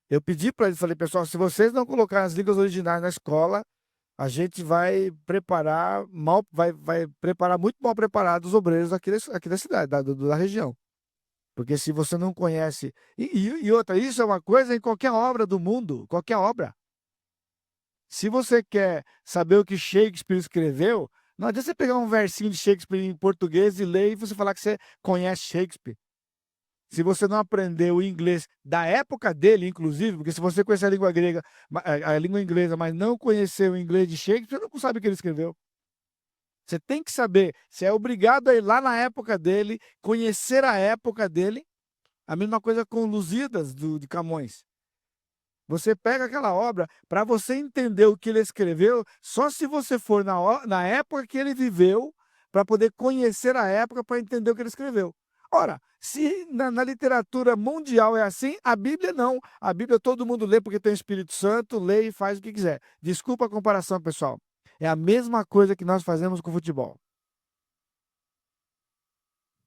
eu pedi para eles, falei, pessoal, se vocês não colocarem as línguas originais na escola, a gente vai preparar vai preparar muito mal preparados os obreiros aqui da cidade, da região. Porque se você não conhece... E outra, isso é uma coisa em qualquer obra do mundo, qualquer obra. Se você quer saber o que Shakespeare escreveu, não adianta você pegar um versinho de Shakespeare em português e ler e você falar que você conhece Shakespeare. Se você não aprendeu o inglês da época dele, inclusive, porque se você conhecer a língua grega, a língua inglesa, mas não conhecer o inglês de Shakespeare, você não sabe o que ele escreveu. Você tem que saber, você é obrigado a ir lá na época dele, conhecer a época dele. A mesma coisa com Lusíadas, de Camões. Você pega aquela obra, para você entender o que ele escreveu, só se você for na época que ele viveu, para poder conhecer a época, para entender o que ele escreveu. Ora, se na literatura mundial é assim, a Bíblia não. A Bíblia todo mundo lê porque tem o Espírito Santo, lê e faz o que quiser. Desculpa a comparação, pessoal. É a mesma coisa que nós fazemos com o futebol.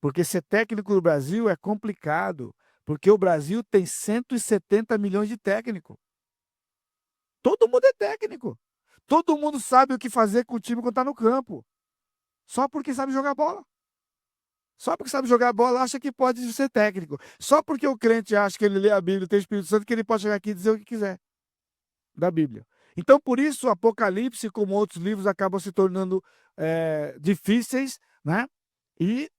Porque ser técnico no Brasil é complicado, porque o Brasil tem 170 milhões de técnicos. Todo mundo é técnico. Todo mundo sabe o que fazer com o time quando está no campo. Só porque sabe jogar bola. Só porque sabe jogar bola, acha que pode ser técnico. Só porque o crente acha que ele lê a Bíblia e tem o Espírito Santo, que ele pode chegar aqui e dizer o que quiser da Bíblia. Então, por isso, o Apocalipse, como outros livros, acabam se tornando difíceis, né? E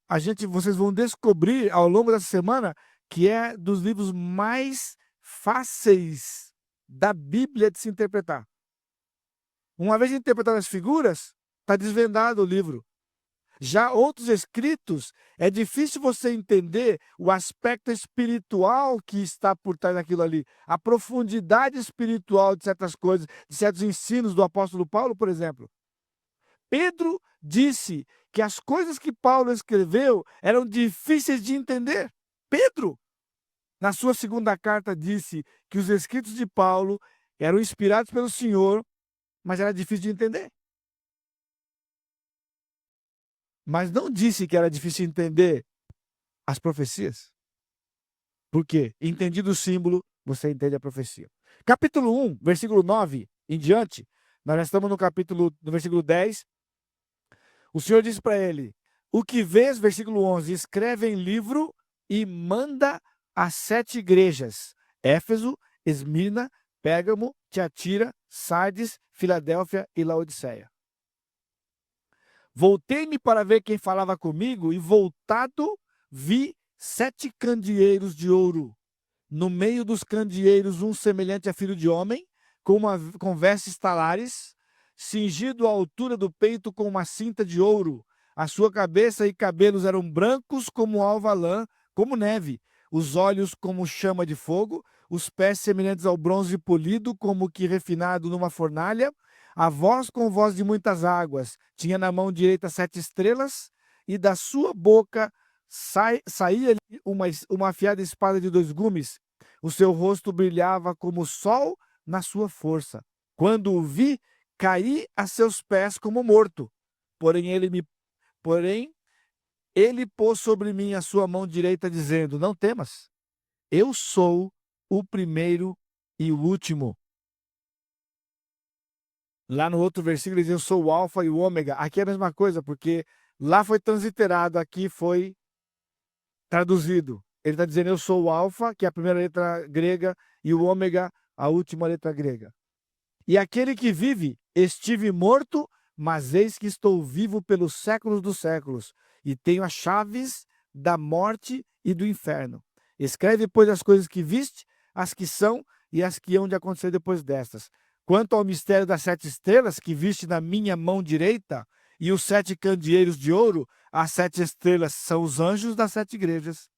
vocês vão descobrir ao longo dessa semana que é dos livros mais fáceis da Bíblia de se interpretar. Uma vez interpretadas as figuras, está desvendado o livro. Já outros escritos, é difícil você entender o aspecto espiritual que está por trás daquilo ali. A profundidade espiritual de certas coisas, de certos ensinos do apóstolo Paulo, por exemplo. Pedro disse que as coisas que Paulo escreveu eram difíceis de entender. Pedro, na sua segunda carta, disse que os escritos de Paulo eram inspirados pelo Senhor, mas era difícil de entender. Mas não disse que era difícil de entender as profecias. Por quê? Entendido o símbolo, você entende a profecia. Capítulo 1, versículo 9 em diante, nós já estamos no versículo 10. O Senhor disse para ele: o que vês, versículo 11, escreve em livro e manda às 7 igrejas: Éfeso, Esmirna, Pérgamo, Tiatira, Sardes, Filadélfia e Laodiceia. Voltei-me para ver quem falava comigo, e voltado vi 7 candeeiros de ouro. No meio dos candeeiros, um semelhante a filho de homem, com vestes talares, cingido à altura do peito com uma cinta de ouro. A sua cabeça e cabelos eram brancos como alva lã, como neve, os olhos como chama de fogo, os pés semelhantes ao bronze polido, como que refinado numa fornalha, a voz com voz de muitas águas, tinha na mão direita 7 estrelas, e da sua boca saía uma afiada espada de 2 gumes. O seu rosto brilhava como o sol na sua força. Quando o vi, caí a seus pés como morto. Porém, ele pôs sobre mim a sua mão direita, dizendo: Não temas, eu sou o primeiro e o último. Lá no outro versículo ele diz: Eu sou o alfa e o ômega. Aqui é a mesma coisa, porque lá foi transliterado, aqui foi traduzido. Ele está dizendo: Eu sou o alfa, que é a primeira letra grega, e o ômega, a última letra grega. E aquele que vive, estive morto, mas eis que estou vivo pelos séculos dos séculos, e tenho as chaves da morte e do inferno. Escreve, pois, as coisas que viste, as que são e as que hão de acontecer depois destas. Quanto ao mistério das 7 estrelas que viste na minha mão direita, e os 7 candeeiros de ouro, as 7 estrelas são os anjos das 7 igrejas,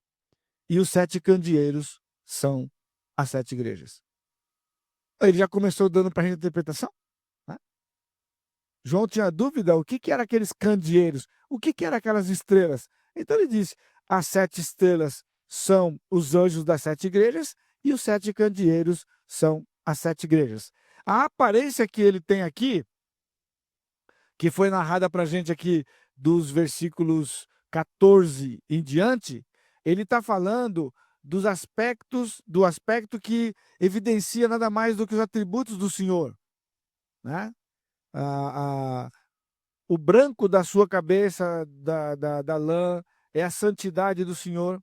e os 7 candeeiros são as 7 igrejas. Ele já começou dando para a gente interpretação, né? João tinha dúvida o que eram aqueles candeeiros, o que eram aquelas estrelas. Então ele disse: as 7 estrelas são os anjos das 7 igrejas e os 7 candeeiros são as 7 igrejas. A aparência que ele tem aqui, que foi narrada para a gente aqui dos versículos 14 em diante, ele está falando do aspecto que evidencia nada mais do que os atributos do Senhor, né? O branco da sua cabeça, da lã, é a santidade do Senhor.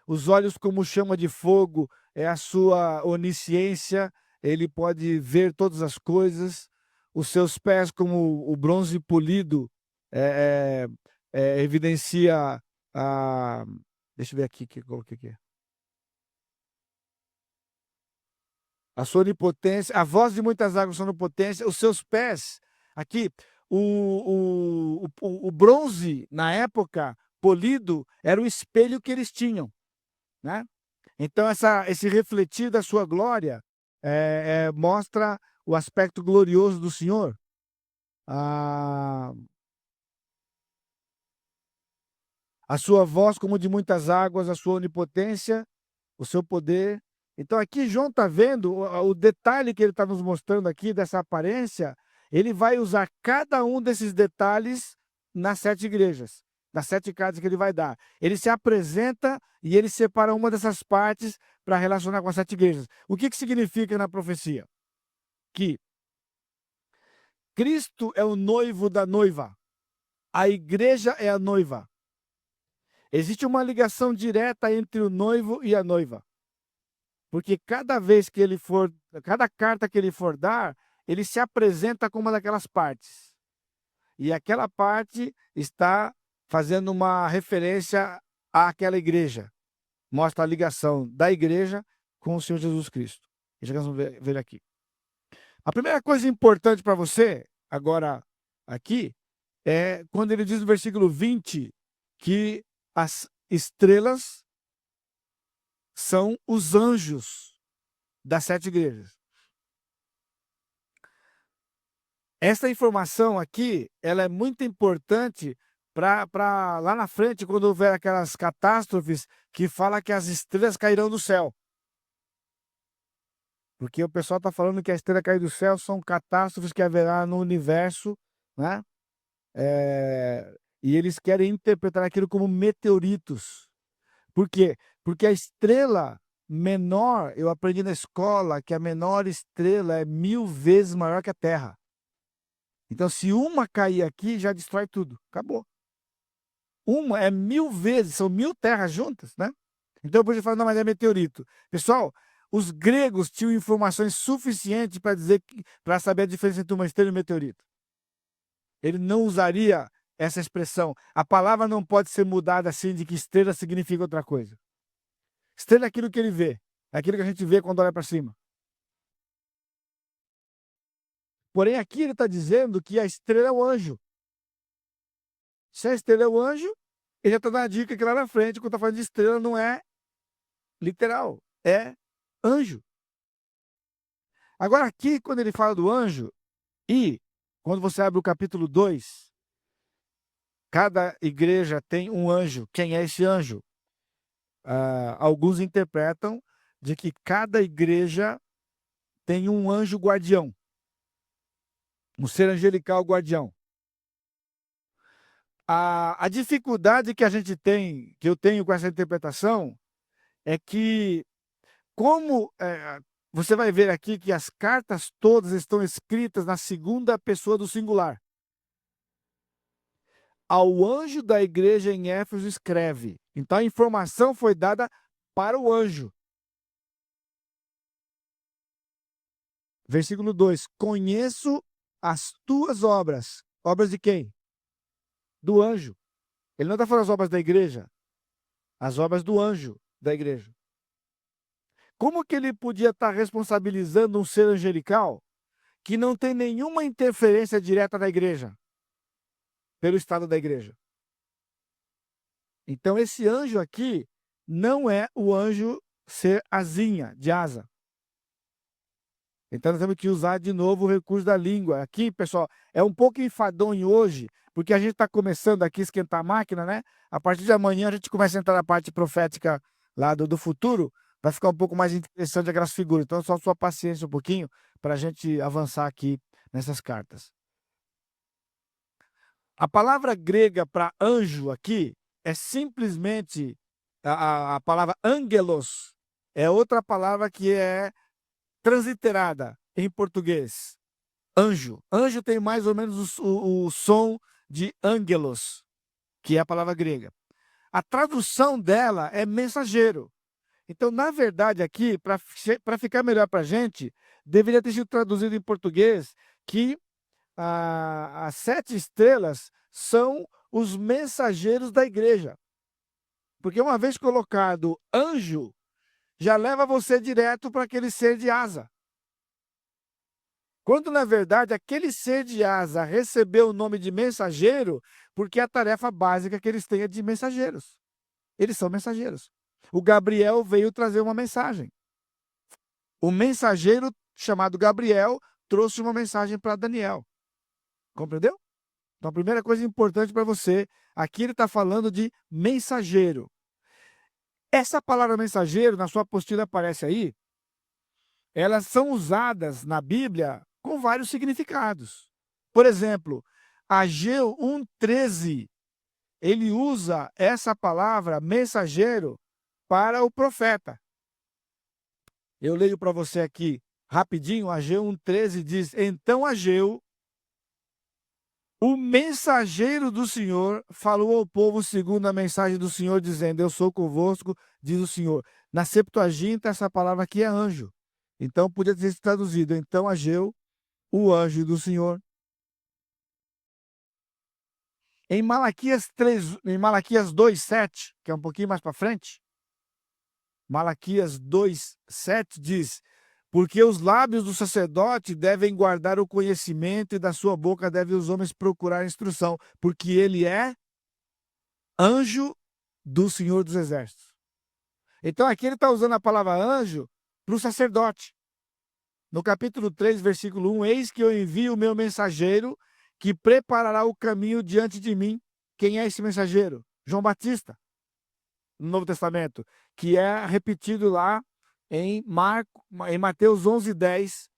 Os olhos como chama de fogo é a sua onisciência, ele pode ver todas as coisas. Os seus pés como o bronze polido evidencia a... Deixa eu ver aqui que coloquei aqui. A sua onipotência, a voz de muitas águas, sua onipotência, os seus pés. Aqui, o bronze, na época, polido, era o espelho que eles tinham, né? Então, esse refletir da sua glória mostra o aspecto glorioso do Senhor. A sua voz como de muitas águas, a sua onipotência, o seu poder. Então, aqui João está vendo o detalhe que ele está nos mostrando aqui, dessa aparência. Ele vai usar cada um desses detalhes nas 7 igrejas, nas 7 cartas que ele vai dar. Ele se apresenta e ele separa uma dessas partes para relacionar com as 7 igrejas. O que significa na profecia? Que Cristo é o noivo da noiva, a igreja é a noiva. Existe uma ligação direta entre o noivo e a noiva. Porque cada carta que ele for dar, ele se apresenta como uma daquelas partes. E aquela parte está fazendo uma referência àquela igreja. Mostra a ligação da igreja com o Senhor Jesus Cristo. Isso que nós vamos ver aqui. A primeira coisa importante para você, agora aqui, é quando ele diz no versículo 20 que as estrelas são os anjos das 7 igrejas. Essa informação aqui, ela é muito importante para lá na frente, quando houver aquelas catástrofes que fala que as estrelas cairão do céu. Porque o pessoal está falando que a estrela cair do céu são catástrofes que haverá no universo, né? E eles querem interpretar aquilo como meteoritos. Por quê? Porque a estrela menor, eu aprendi na escola que a menor estrela é 1000 vezes maior que a Terra. Então, se uma cair aqui, já destrói tudo. Acabou. Uma é 1000 vezes, são 1000 terras juntas, né? Então, depois você fala, não, mas é meteorito. Pessoal, os gregos tinham informações suficientes para saber a diferença entre uma estrela e um meteorito. Ele não usaria essa expressão. A palavra não pode ser mudada assim de que estrela significa outra coisa. Estrela é aquilo que ele vê. É aquilo que a gente vê quando olha para cima. Porém, aqui ele está dizendo que a estrela é o anjo. Se a estrela é o anjo, ele já está dando a dica que lá na frente, quando está falando de estrela, não é literal, é anjo. Agora aqui, quando ele fala do anjo, e quando você abre o capítulo 2, cada igreja tem um anjo. Quem é esse anjo? Alguns interpretam de que cada igreja tem um anjo guardião, um ser angelical guardião. A dificuldade que a gente tem, que eu tenho com essa interpretação, é que você vai ver aqui que as cartas todas estão escritas na segunda pessoa do singular. Ao anjo da igreja em Éfeso escreve. Então a informação foi dada para o anjo. Versículo 2: conheço as tuas obras. Obras de quem? Do anjo. Ele não está falando as obras da igreja, as obras do anjo da igreja. Como que ele podia estar responsabilizando um ser angelical que não tem nenhuma interferência direta da igreja, pelo estado da igreja? Então esse anjo aqui não é o anjo ser asinha, de asa. Então nós temos que usar de novo o recurso da língua. Aqui, pessoal, é um pouco enfadonho hoje, porque a gente está começando aqui a esquentar a máquina, né? A partir de amanhã a gente começa a entrar na parte profética lá do futuro, vai ficar um pouco mais interessante aquelas figuras. Então só sua paciência um pouquinho para a gente avançar aqui nessas cartas. A palavra grega para anjo aqui é simplesmente a palavra angelos, é outra palavra que é transliterada em português. Anjo. Anjo tem mais ou menos o som de angelos, que é a palavra grega. A tradução dela é mensageiro. Então, na verdade, aqui, para ficar melhor para a gente, deveria ter sido traduzido em português que as 7 estrelas são os mensageiros da igreja. Porque uma vez colocado anjo, já leva você direto para aquele ser de asa. Quando, na verdade, aquele ser de asa recebeu o nome de mensageiro, porque é a tarefa básica que eles têm é de mensageiros. Eles são mensageiros. O Gabriel veio trazer uma mensagem. O mensageiro chamado Gabriel trouxe uma mensagem para Daniel. Compreendeu? Então, a primeira coisa importante para você, aqui ele está falando de mensageiro. Essa palavra mensageiro, na sua apostila aparece aí, elas são usadas na Bíblia com vários significados. Por exemplo, Ageu 1,13, ele usa essa palavra mensageiro para o profeta. Eu leio para você aqui rapidinho, Ageu 1,13 diz: então Ageu, o mensageiro do Senhor, falou ao povo segundo a mensagem do Senhor, dizendo: eu sou convosco, diz o Senhor. Na Septuaginta, essa palavra aqui é anjo. Então, podia ter sido traduzido: então Ageu, o anjo do Senhor. Em Malaquias 2,7, que é um pouquinho mais para frente, Malaquias 2,7 diz: porque os lábios do sacerdote devem guardar o conhecimento e da sua boca devem os homens procurar instrução, porque ele é anjo do Senhor dos Exércitos. Então aqui ele está usando a palavra anjo para o sacerdote. No capítulo 3, versículo 1, eis que eu envio o meu mensageiro que preparará o caminho diante de mim. Quem é esse mensageiro? João Batista, no Novo Testamento, que é repetido lá em Mateus 11:10.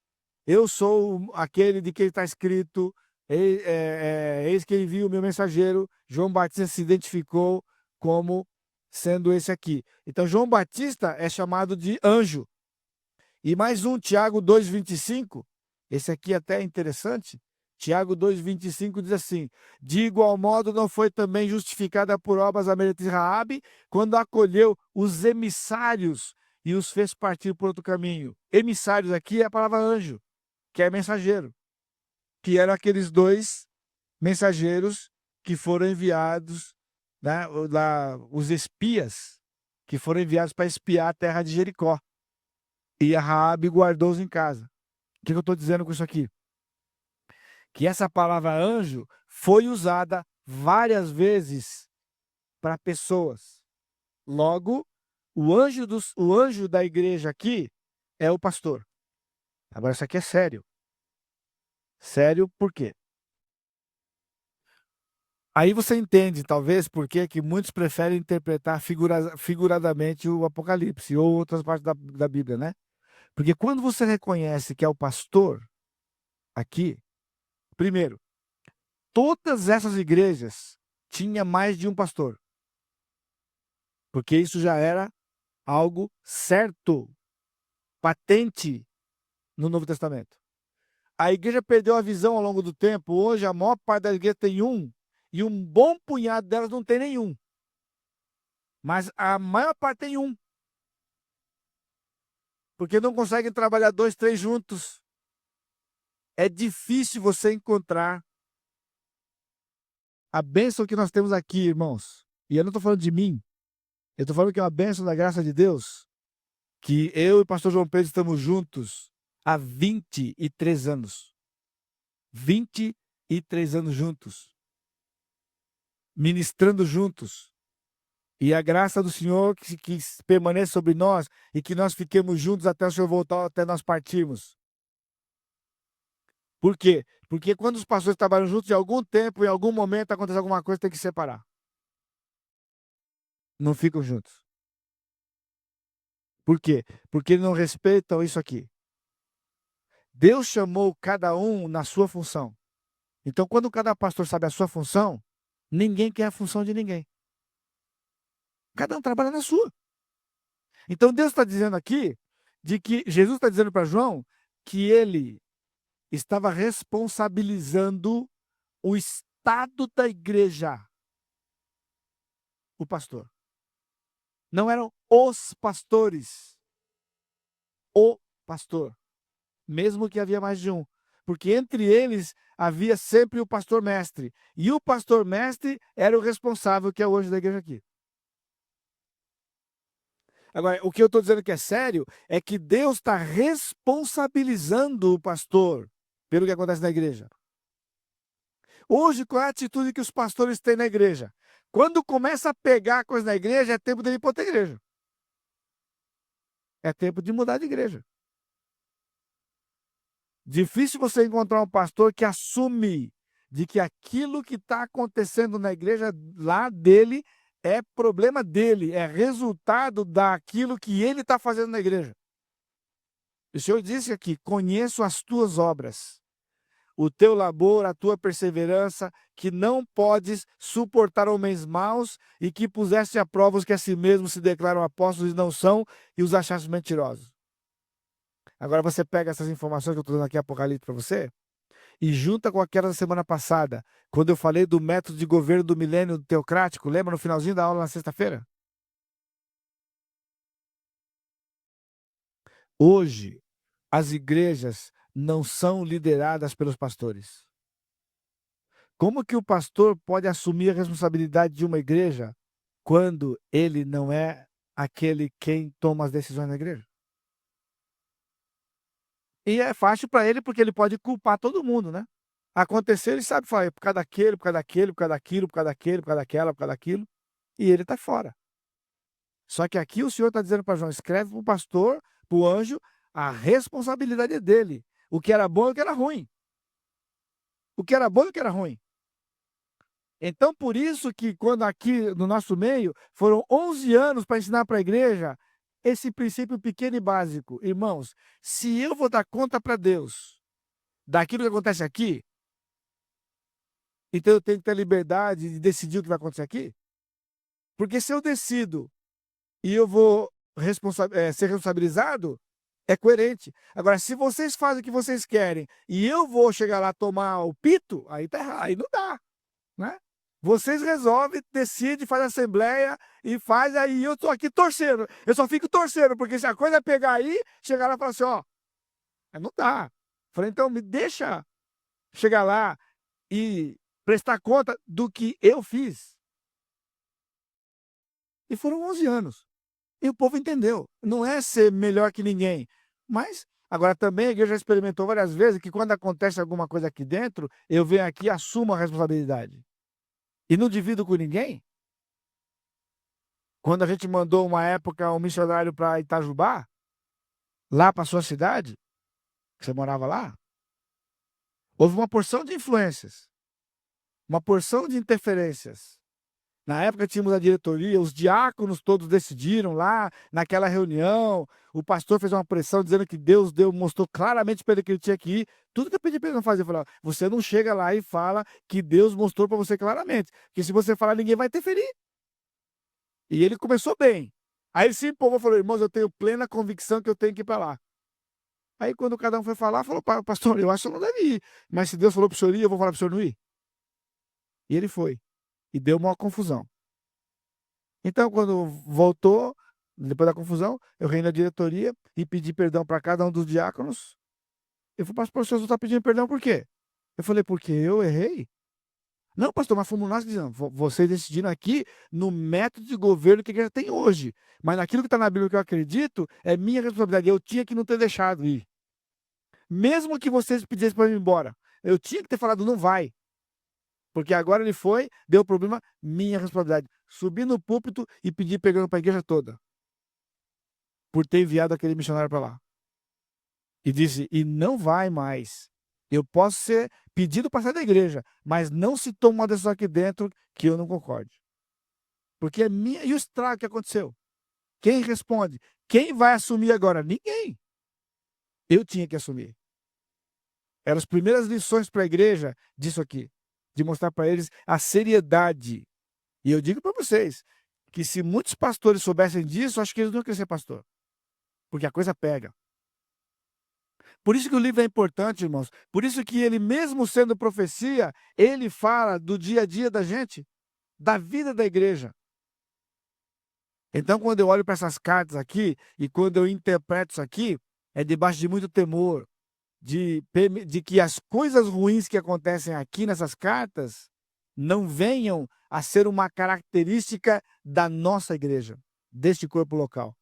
Eu sou aquele de quem está escrito, eis que envio o meu mensageiro. João Batista se identificou como sendo esse aqui. Então, João Batista é chamado de anjo. E mais um, Tiago 2,25, esse aqui até é interessante. Tiago 2,25 diz assim: de igual modo não foi também justificada por obras a meretriz Raabe, quando acolheu os emissários e os fez partir por outro caminho. Emissários aqui é a palavra anjo, que é mensageiro, que eram aqueles 2 mensageiros que foram enviados, né, lá, os espias, que foram enviados para espiar a terra de Jericó. E a Raabe guardou-os em casa. O que eu estou dizendo com isso aqui? Que essa palavra anjo foi usada várias vezes para pessoas. Logo, o anjo da igreja aqui é o pastor. Agora, isso aqui é sério. Sério por quê? Aí você entende, talvez, por que muitos preferem interpretar figuradamente o Apocalipse ou outras partes da Bíblia, né? Porque quando você reconhece que é o pastor aqui, primeiro, todas essas igrejas tinham mais de um pastor. Porque isso já era algo certo, patente no Novo Testamento. A igreja perdeu a visão ao longo do tempo. Hoje, a maior parte da igreja tem um, e um bom punhado delas não tem nenhum. Mas a maior parte tem um. Porque não conseguem trabalhar 2, 3 juntos. É difícil você encontrar a bênção que nós temos aqui, irmãos. E eu não estou falando de mim. Eu estou falando que é uma bênção da graça de Deus. Que eu e o pastor João Pedro estamos juntos há 23 anos. 23 anos juntos. Ministrando juntos. E a graça do Senhor que permaneça sobre nós e que nós fiquemos juntos até o Senhor voltar, até nós partirmos. Por quê? Porque quando os pastores trabalham juntos, em algum tempo, em algum momento, acontece alguma coisa, tem que separar. Não ficam juntos. Por quê? Porque não respeitam isso aqui. Deus chamou cada um na sua função. Então, quando cada pastor sabe a sua função, ninguém quer a função de ninguém. Cada um trabalha na sua. Então, Deus está dizendo aqui, Jesus está dizendo para João, que ele estava responsabilizando o estado da igreja. O pastor. Não eram os pastores. O pastor. Mesmo que havia mais de um. Porque entre eles havia sempre o pastor mestre. E o pastor mestre era o responsável, que é hoje da igreja aqui. Agora, o que eu estou dizendo que é sério é que Deus está responsabilizando o pastor pelo que acontece na igreja. Hoje, qual é a atitude que os pastores têm na igreja? Quando começa a pegar coisa na igreja, é tempo dele ir para outra igreja. É tempo de mudar de igreja. Difícil você encontrar um pastor que assume de que aquilo que está acontecendo na igreja lá dele é problema dele, é resultado daquilo que ele está fazendo na igreja. O Senhor disse aqui: conheço as tuas obras, o teu labor, a tua perseverança, que não podes suportar homens maus e que puseste à prova os que a si mesmos se declaram apóstolos e não são, e os achaste mentirosos. Agora você pega essas informações que eu estou dando aqui, Apocalipse, para você, e junta com aquela da semana passada, quando eu falei do método de governo do milênio teocrático, lembra no finalzinho da aula na sexta-feira? Hoje, as igrejas não são lideradas pelos pastores. Como que o pastor pode assumir a responsabilidade de uma igreja quando ele não é aquele quem toma as decisões na igreja? E é fácil para ele porque ele pode culpar todo mundo, né? Aconteceu, ele sabe falar, por causa daquele, por causa daquele, por causa daquilo, por causa daquele, por causa daquela, por causa daquilo, e ele está fora. Só que aqui o Senhor está dizendo para João: escreve para o pastor, para o anjo, a responsabilidade é dele. O que era bom e o que era ruim. O que era bom e o que era ruim. Então, por isso que quando aqui no nosso meio, foram 11 anos para ensinar para a igreja esse princípio pequeno e básico. Irmãos, se eu vou dar conta para Deus daquilo que acontece aqui, então eu tenho que ter liberdade de decidir o que vai acontecer aqui. Porque se eu decido e eu vou ser responsabilizado, é coerente. Agora, se vocês fazem o que vocês querem e eu vou chegar lá tomar o pito, aí tá errado, aí não dá, né? Vocês resolvem, decidem, fazem assembleia e faz, aí eu tô aqui torcendo. Eu só fico torcendo, porque se a coisa é pegar aí, chegar lá e falar assim, ó, não dá. Falei, então me deixa chegar lá e prestar conta do que eu fiz. E foram 11 anos. E o povo entendeu. Não é ser melhor que ninguém. Mas, agora também a igreja já experimentou várias vezes que quando acontece alguma coisa aqui dentro, eu venho aqui e assumo a responsabilidade. e não divido com ninguém? Quando a gente mandou uma época um missionário para Itajubá, lá para sua cidade, que você morava lá, houve uma porção de influências, uma porção de interferências. Na época tínhamos a diretoria, os diáconos todos decidiram lá, naquela reunião, o pastor fez uma pressão dizendo que Deus mostrou claramente para ele que ele tinha que ir. Tudo que eu pedi para ele não fazer, eu falei, você não chega lá e fala que Deus mostrou para você claramente, porque se você falar, ninguém vai interferir. E ele começou bem. Aí ele se empolgou e falou, irmãos, eu tenho plena convicção que eu tenho que ir para lá. Aí quando cada um foi falar, falou, pastor, eu acho que eu não deve ir, mas se Deus falou para o senhor ir, eu vou falar para o senhor não ir. E ele foi. E deu uma confusão. Então, quando voltou, depois da confusão, eu reuni na diretoria e pedi perdão para cada um dos diáconos. Eu falei, pastor, o senhor está pedindo perdão por quê? Eu falei, porque eu errei. Não, pastor, mas fomos nós que dizemos, vocês decidiram aqui no método de governo que a igreja tem hoje. Mas naquilo que está na Bíblia que eu acredito, é minha responsabilidade. Eu tinha que não ter deixado ir. Mesmo que vocês pedissem para eu ir embora, eu tinha que ter falado, não vai. Porque agora ele foi, deu problema, minha responsabilidade. Subi no púlpito e pedi perdão para a igreja toda. Por ter enviado aquele missionário para lá. E disse, e não vai mais. Eu posso ser pedido para sair da igreja, mas não se toma uma decisão aqui dentro que eu não concorde. Porque é minha. E o estrago que aconteceu? Quem responde? Quem vai assumir agora? Ninguém. Eu tinha que assumir. Eram as primeiras lições para a igreja disso aqui. De mostrar para eles a seriedade. E eu digo para vocês, que se muitos pastores soubessem disso, acho que eles não iam ser pastor. Porque a coisa pega. Por isso que o livro é importante, irmãos. Por isso que ele, mesmo sendo profecia, ele fala do dia a dia da gente, da vida da igreja. Então, quando eu olho para essas cartas aqui, e quando eu interpreto isso aqui, é debaixo de muito temor, de que as coisas ruins que acontecem aqui nessas cartas não venham a ser uma característica da nossa igreja, deste corpo local.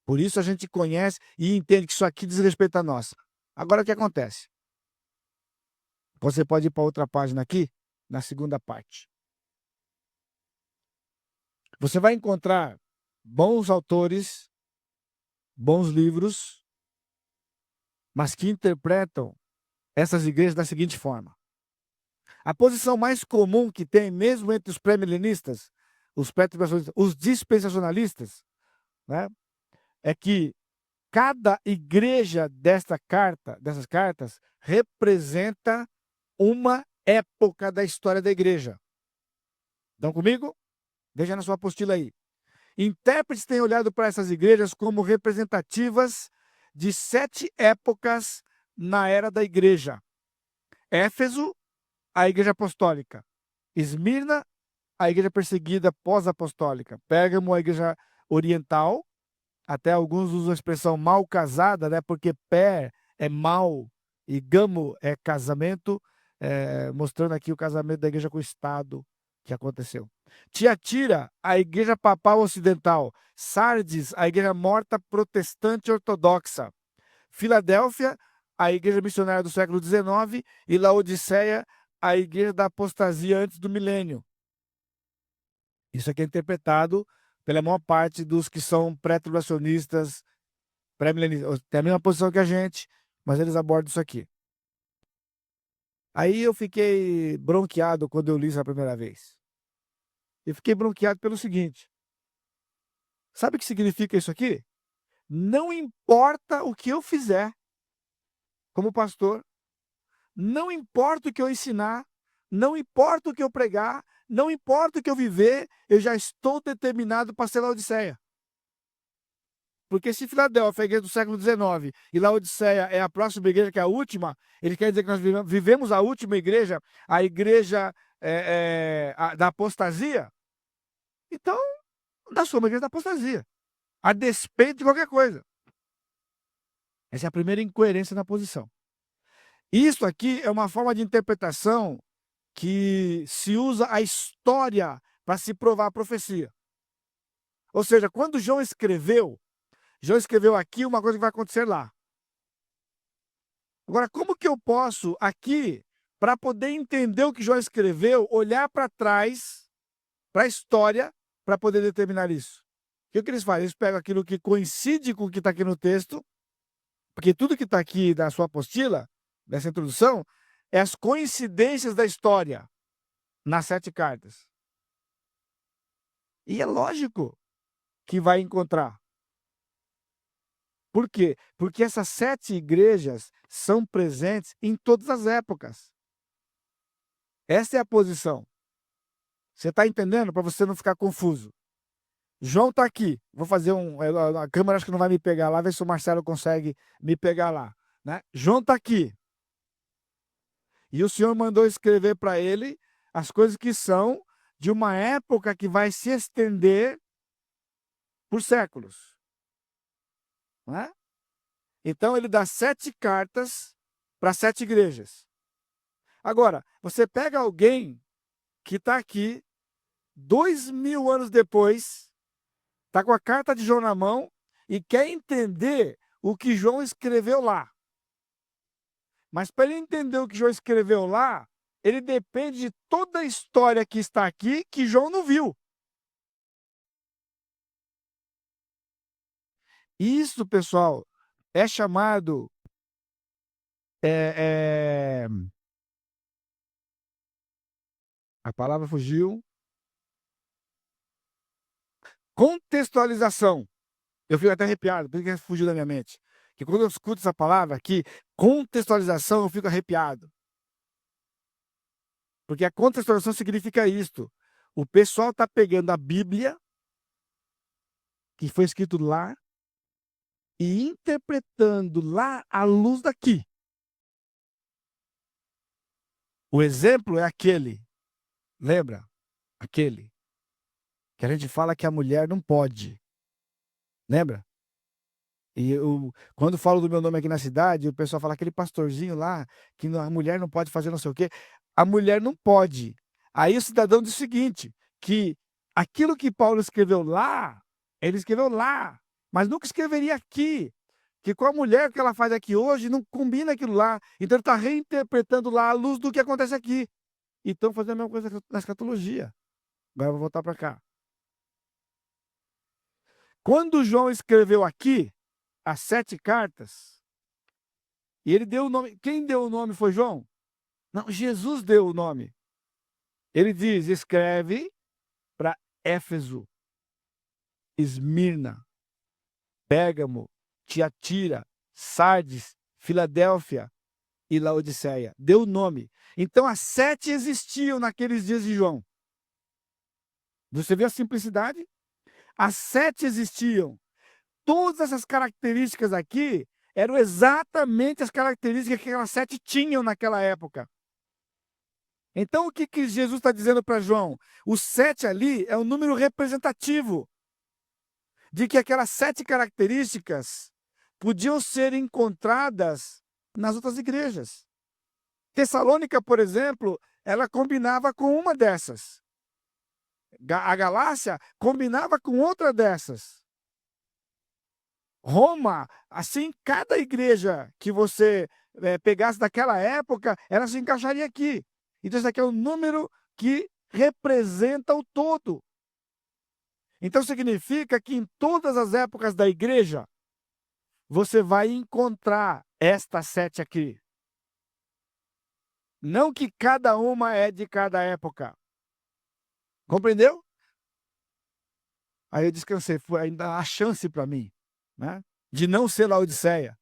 Por isso a gente conhece e entende que isso aqui diz respeito a nós. Agora o que acontece? Você pode ir para outra página aqui, na segunda parte. Você vai encontrar bons autores, bons livros, mas que interpretam essas igrejas da seguinte forma. A posição mais comum que tem, mesmo entre os pré-milenistas, os dispensacionalistas, né, é que cada igreja dessas cartas, representa uma época da história da igreja. Estão comigo? Veja na sua apostila aí. Intérpretes têm olhado para essas igrejas como representativas de 7 épocas na era da igreja. Éfeso, a igreja apostólica. Esmirna, a igreja perseguida pós-apostólica. Pérgamo, a igreja oriental. Até alguns usam a expressão mal casada, né? Porque pé é mal e gamo é casamento, mostrando aqui o casamento da igreja com o Estado que aconteceu. Tiatira, a igreja papal ocidental. Sardes, a igreja morta protestante ortodoxa. Filadélfia, a igreja missionária do século XIX. E Laodiceia, a igreja da apostasia antes do milênio. Isso aqui é interpretado pela maior parte dos que são pré-tribulacionistas, pré-milenistas. Tem a mesma posição que a gente, mas eles abordam isso aqui. Aí eu fiquei bronqueado quando eu li isso a primeira vez. Eu fiquei bronqueado pelo seguinte. Sabe o que significa isso aqui? Não importa o que eu fizer como pastor, não importa o que eu ensinar, não importa o que eu pregar, não importa o que eu viver, eu já estou determinado para ser Laodiceia. Porque se Filadélfia é a igreja do século XIX e Laodiceia é a próxima igreja, que é a última, ele quer dizer que nós vivemos a última igreja, a igreja da apostasia. Então, nós somos a igreja da apostasia, a despeito de qualquer coisa. Essa é a primeira incoerência na posição. Isso aqui é uma forma de interpretação que se usa a história para se provar a profecia. Ou seja, quando João escreveu aqui uma coisa que vai acontecer lá. Agora, como que eu posso aqui para poder entender o que João escreveu, olhar para trás, para a história, para poder determinar isso. O que eles fazem? Eles pegam aquilo que coincide com o que está aqui no texto, porque tudo que está aqui na sua apostila, nessa introdução, é as coincidências da história nas 7 cartas. E é lógico que vai encontrar. Por quê? Porque essas 7 igrejas são presentes em todas as épocas. Essa é a posição. Você está entendendo? Para você não ficar confuso. João está aqui. Vou fazer a câmera acho que não vai me pegar lá, ver se o Marcelo consegue me pegar lá. Né? João está aqui. E o Senhor mandou escrever para ele as coisas que são de uma época que vai se estender por séculos. Não é? Então ele dá 7 cartas para 7 igrejas. Agora, você pega alguém que está aqui 2000 anos depois, está com a carta de João na mão e quer entender o que João escreveu lá. Mas para ele entender o que João escreveu lá, ele depende de toda a história que está aqui que João não viu. Isso, pessoal, é chamado a palavra fugiu. Contextualização. Eu fico até arrepiado, por que fugiu da minha mente? Que quando eu escuto essa palavra aqui, contextualização, eu fico arrepiado. Porque a contextualização significa isto. O pessoal está pegando a Bíblia, que foi escrito lá, e interpretando lá à luz daqui. O exemplo é aquele. Lembra? Aquele. Que a gente fala que a mulher não pode. Lembra? E quando falo do meu nome aqui na cidade, o pessoal fala aquele pastorzinho lá, que a mulher não pode fazer não sei o quê. A mulher não pode. Aí o cidadão diz o seguinte, que aquilo que Paulo escreveu lá, ele escreveu lá, mas nunca escreveria aqui. Que com a mulher que ela faz aqui hoje, não combina aquilo lá. Então ele está reinterpretando lá à luz do que acontece aqui. E estão fazendo a mesma coisa na escatologia. Agora eu vou voltar para cá. Quando João escreveu aqui, as 7 cartas, e ele deu o nome. Quem deu o nome foi João? Não, Jesus deu o nome. Ele diz: escreve para Éfeso, Esmirna, Pérgamo, Tiatira, Sardes, Filadélfia e Laodiceia. Deu o nome. Então as 7 existiam naqueles dias de João. Você vê a simplicidade? As 7 existiam. Todas essas características aqui eram exatamente as características que aquelas 7 tinham naquela época. Então, o que Jesus está dizendo para João? O 7 ali é um número representativo de que aquelas 7 características podiam ser encontradas nas outras igrejas. Tessalônica, por exemplo, ela combinava com uma dessas. A Galácia combinava com outra dessas. Roma, assim, cada igreja que você pegasse daquela época, ela se encaixaria aqui. Então, esse aqui é o número que representa o todo. Então, significa que em todas as épocas da igreja, você vai encontrar estas 7 aqui. Não que cada uma é de cada época. Compreendeu? Aí eu descansei, foi ainda a chance para mim, né, de não ser Laodiceia.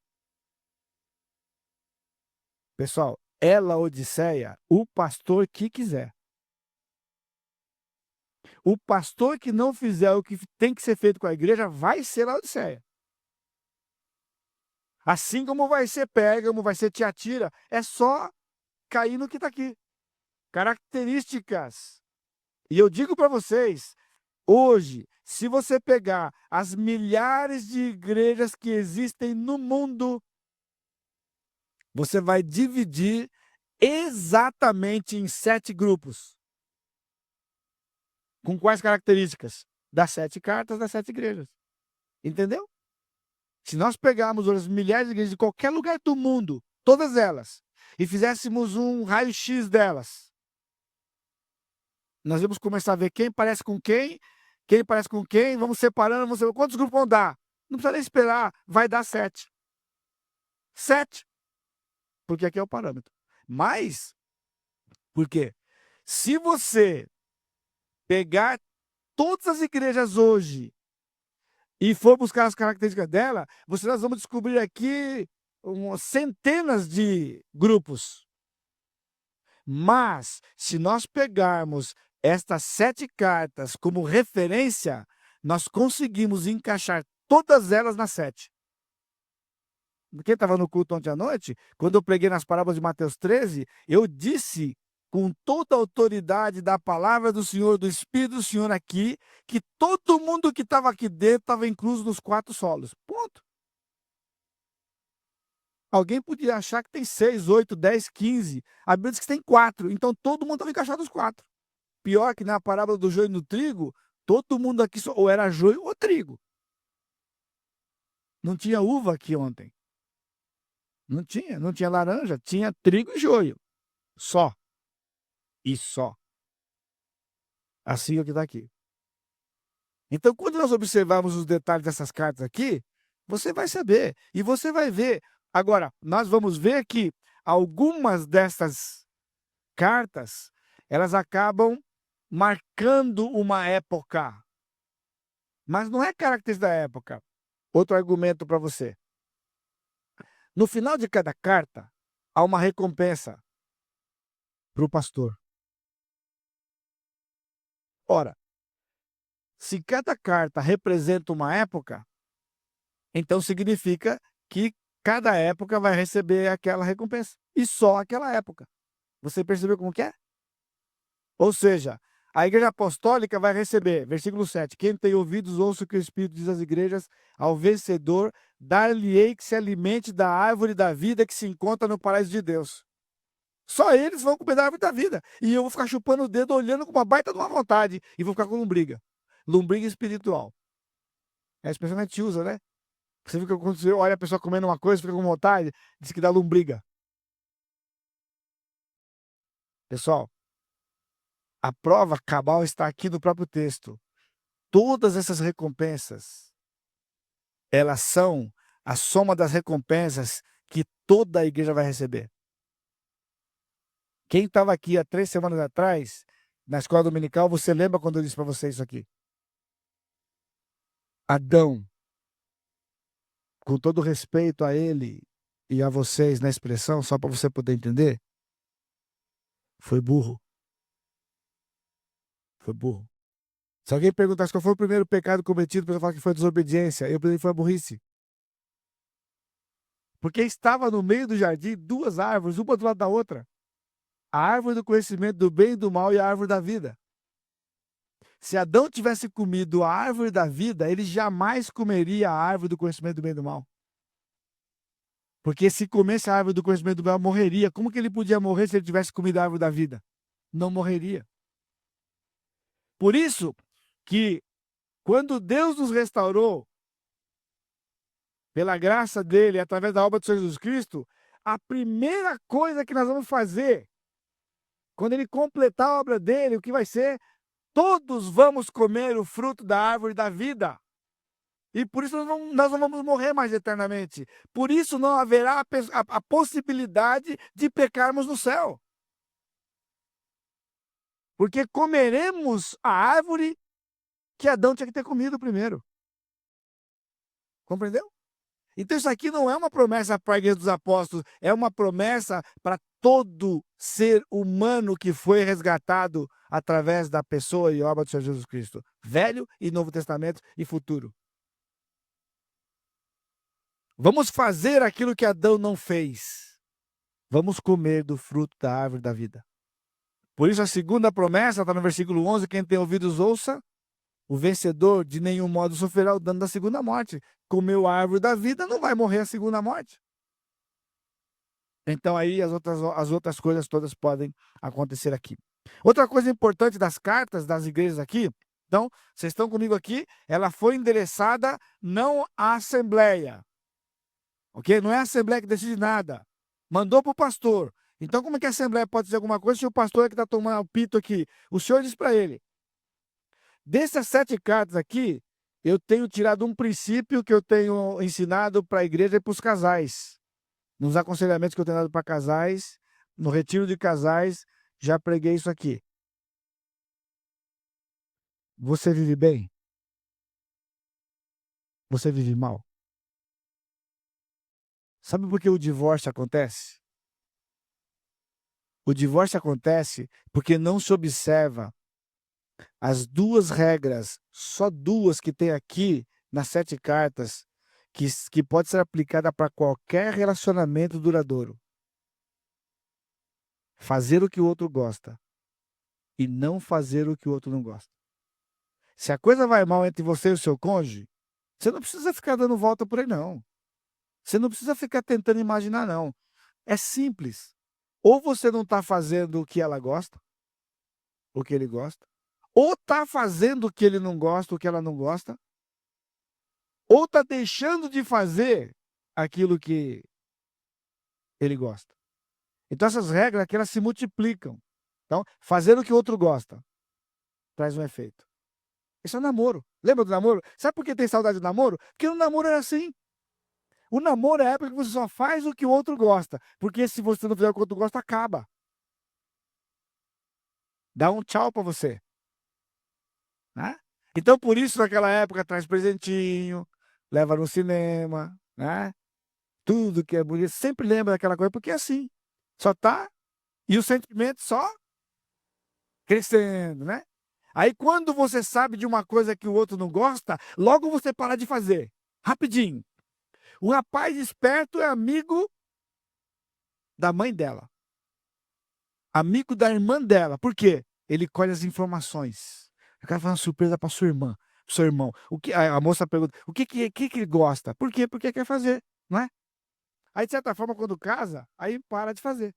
Pessoal, é Laodiceia o pastor que quiser. O pastor que não fizer o que tem que ser feito com a igreja vai ser Laodiceia. Assim como vai ser Pérgamo, vai ser Tiatira, é só cair no que está aqui. Características. E eu digo para vocês, hoje, se você pegar as milhares de igrejas que existem no mundo, você vai dividir exatamente em 7 grupos. Com quais características? Das 7 cartas das 7 igrejas. Entendeu? Se nós pegarmos as milhares de igrejas de qualquer lugar do mundo, todas elas, e fizéssemos um raio-x delas, nós vamos começar a ver quem parece com quem parece com quem, vamos separando, vamos ver quantos grupos vão dar. Não precisa nem esperar, vai dar 7. 7, porque aqui é o parâmetro. Mas, por quê? Se você pegar todas as igrejas hoje e for buscar as características dela, nós vamos descobrir aqui centenas de grupos. Mas, se nós pegarmos estas 7 cartas como referência, nós conseguimos encaixar todas elas nas 7. Quem estava no culto ontem à noite, quando eu preguei nas parábolas de Mateus 13, eu disse com toda a autoridade da palavra do Senhor, do Espírito do Senhor aqui, que todo mundo que estava aqui dentro estava incluso nos 4 solos. Ponto. Alguém podia achar que tem 6, 8, 10, 15. A Bíblia diz que tem 4. Então todo mundo estava encaixado nos 4. Pior que na parábola do joio e do trigo, todo mundo aqui ou era joio ou trigo. Não tinha uva aqui ontem. Não tinha laranja, tinha trigo e joio. Só. E só. Assim é o que está aqui. Então, quando nós observarmos os detalhes dessas cartas aqui, você vai saber. E você vai ver. Agora, nós vamos ver que algumas dessas cartas, elas acabam marcando uma época. Mas não é característica da época. Outro argumento para você. No final de cada carta, há uma recompensa para o pastor. Ora, se cada carta representa uma época, então significa que cada época vai receber aquela recompensa. E só aquela época. Você percebeu como que é? Ou seja, a igreja apostólica vai receber, versículo 7, quem tem ouvidos, ouça o que o Espírito diz às igrejas, ao vencedor, dar-lhe-ei que se alimente da árvore da vida que se encontra no paraíso de Deus. Só eles vão comer da árvore da vida. E eu vou ficar chupando o dedo, olhando com uma baita de uma vontade, e vou ficar com lombriga. Lombriga espiritual. É a expressão que a gente usa, né? Você fica, quando você olha a pessoa comendo uma coisa, fica com vontade, diz que dá lombriga. Pessoal, a prova cabal está aqui no próprio texto. Todas essas recompensas, elas são a soma das recompensas que toda a igreja vai receber. Quem estava aqui há 3 semanas atrás, na escola dominical, você lembra quando eu disse para você isso aqui? Adão, com todo respeito a ele e a vocês na expressão, só para você poder entender, foi burro. Foi burro. Se alguém perguntasse qual foi o primeiro pecado cometido, a pessoa fala que foi desobediência. Eu pensei que foi a burrice. Porque estava no meio do jardim 2 árvores, uma do lado da outra. A árvore do conhecimento do bem e do mal e a árvore da vida. Se Adão tivesse comido a árvore da vida, ele jamais comeria a árvore do conhecimento do bem e do mal. Porque se comesse a árvore do conhecimento do mal, morreria. Como que ele podia morrer se ele tivesse comido a árvore da vida? Não morreria. Por isso que, quando Deus nos restaurou, pela graça dele, através da obra do Senhor Jesus Cristo, a primeira coisa que nós vamos fazer, quando ele completar a obra dele, o que vai ser? Todos vamos comer o fruto da árvore da vida. E por isso nós não vamos morrer mais eternamente. Por isso não haverá a possibilidade de pecarmos no céu. Porque comeremos a árvore que Adão tinha que ter comido primeiro. Compreendeu? Então isso aqui não é uma promessa para a igreja dos apóstolos, é uma promessa para todo ser humano que foi resgatado através da pessoa e obra do Senhor Jesus Cristo. Velho e Novo Testamento e futuro. Vamos fazer aquilo que Adão não fez. Vamos comer do fruto da árvore da vida. Por isso a segunda promessa está no versículo 11, quem tem ouvidos ouça. O vencedor de nenhum modo sofrerá o dano da segunda morte. Comeu a árvore da vida, não vai morrer a segunda morte. Então aí as outras coisas todas podem acontecer aqui. Outra coisa importante das cartas das igrejas aqui, então, vocês estão comigo aqui, ela foi endereçada não à Assembleia. Ok? Não é a Assembleia que decide nada. mandou para o pastor. Então, como é que a Assembleia pode dizer alguma coisa se o pastor é que está tomando o pito aqui? O senhor diz para ele: dessas 7 cartas aqui, eu tenho tirado um princípio que eu tenho ensinado para a igreja e para os casais. Nos aconselhamentos que eu tenho dado para casais, no retiro de casais, já preguei isso aqui. Você vive bem? Você vive mal? Sabe por que o divórcio acontece? O divórcio acontece porque não se observa as 2 regras, só 2 que tem aqui nas 7 cartas, que pode ser aplicada para qualquer relacionamento duradouro. Fazer o que o outro gosta e não fazer o que o outro não gosta. Se a coisa vai mal entre você e o seu cônjuge, você não precisa ficar dando volta por aí, não. Você não precisa ficar tentando imaginar, não. É simples. Ou você não está fazendo o que ela gosta, o que ele gosta, ou está fazendo o que ele não gosta, o que ela não gosta, ou está deixando de fazer aquilo que ele gosta. Então essas regras aqui, elas se multiplicam. Então, fazer o que o outro gosta traz um efeito. Isso é namoro. Lembra do namoro? Sabe por que tem saudade do namoro? Porque o namoro era assim. O namoro é a época que você só faz o que o outro gosta. Porque se você não fizer o que o outro gosta, acaba. Dá um tchau para você. Né? Então, por isso, naquela época, traz presentinho, leva no cinema, né? Tudo que é bonito. Sempre lembra daquela coisa, porque é assim. Só tá. E o sentimento só crescendo, né? Aí, quando você sabe de uma coisa que o outro não gosta, logo você para de fazer. Rapidinho. O rapaz esperto é amigo da mãe dela. Amigo da irmã dela. Por quê? Ele colhe as informações. Eu quero fazer uma surpresa para sua irmã, pro seu irmão. A moça pergunta: o que ele gosta? Por quê? Porque quer fazer, não é? Aí, de certa forma, quando casa, aí para de fazer.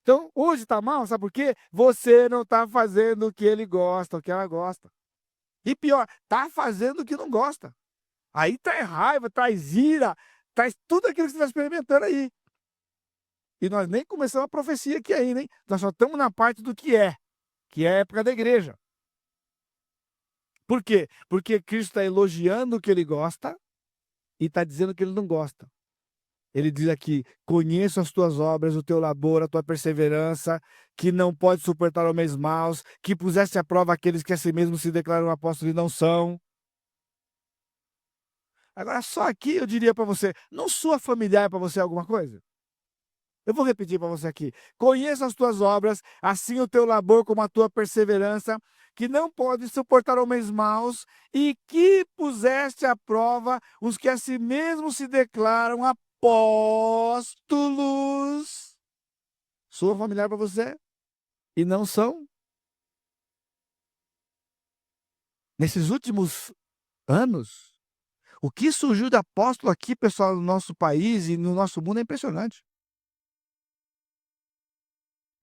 Então, hoje tá mal, sabe por quê? Você não tá fazendo o que ele gosta, o que ela gosta. E pior, tá fazendo o que não gosta. Aí traz raiva, traz ira, traz tudo aquilo que você está experimentando aí. E nós nem começamos a profecia aqui ainda, hein? Nós só estamos na parte do que é a época da igreja. Por quê? Porque Cristo está elogiando o que ele gosta e está dizendo que ele não gosta. Ele diz aqui: conheço as tuas obras, o teu labor, a tua perseverança, que não pode suportar homens maus, que puseste à prova aqueles que a si mesmos se declaram apóstolos e não são. Agora, só aqui eu diria para você: não soa familiar para você alguma coisa? Eu vou repetir para você aqui. Conheça as tuas obras, assim o teu labor como a tua perseverança, que não pode suportar homens maus, e que puseste à prova os que a si mesmos se declaram apóstolos. Soa familiar para você? E não são? Nesses últimos anos, o que surgiu de apóstolo aqui, pessoal, no nosso país e no nosso mundo é impressionante.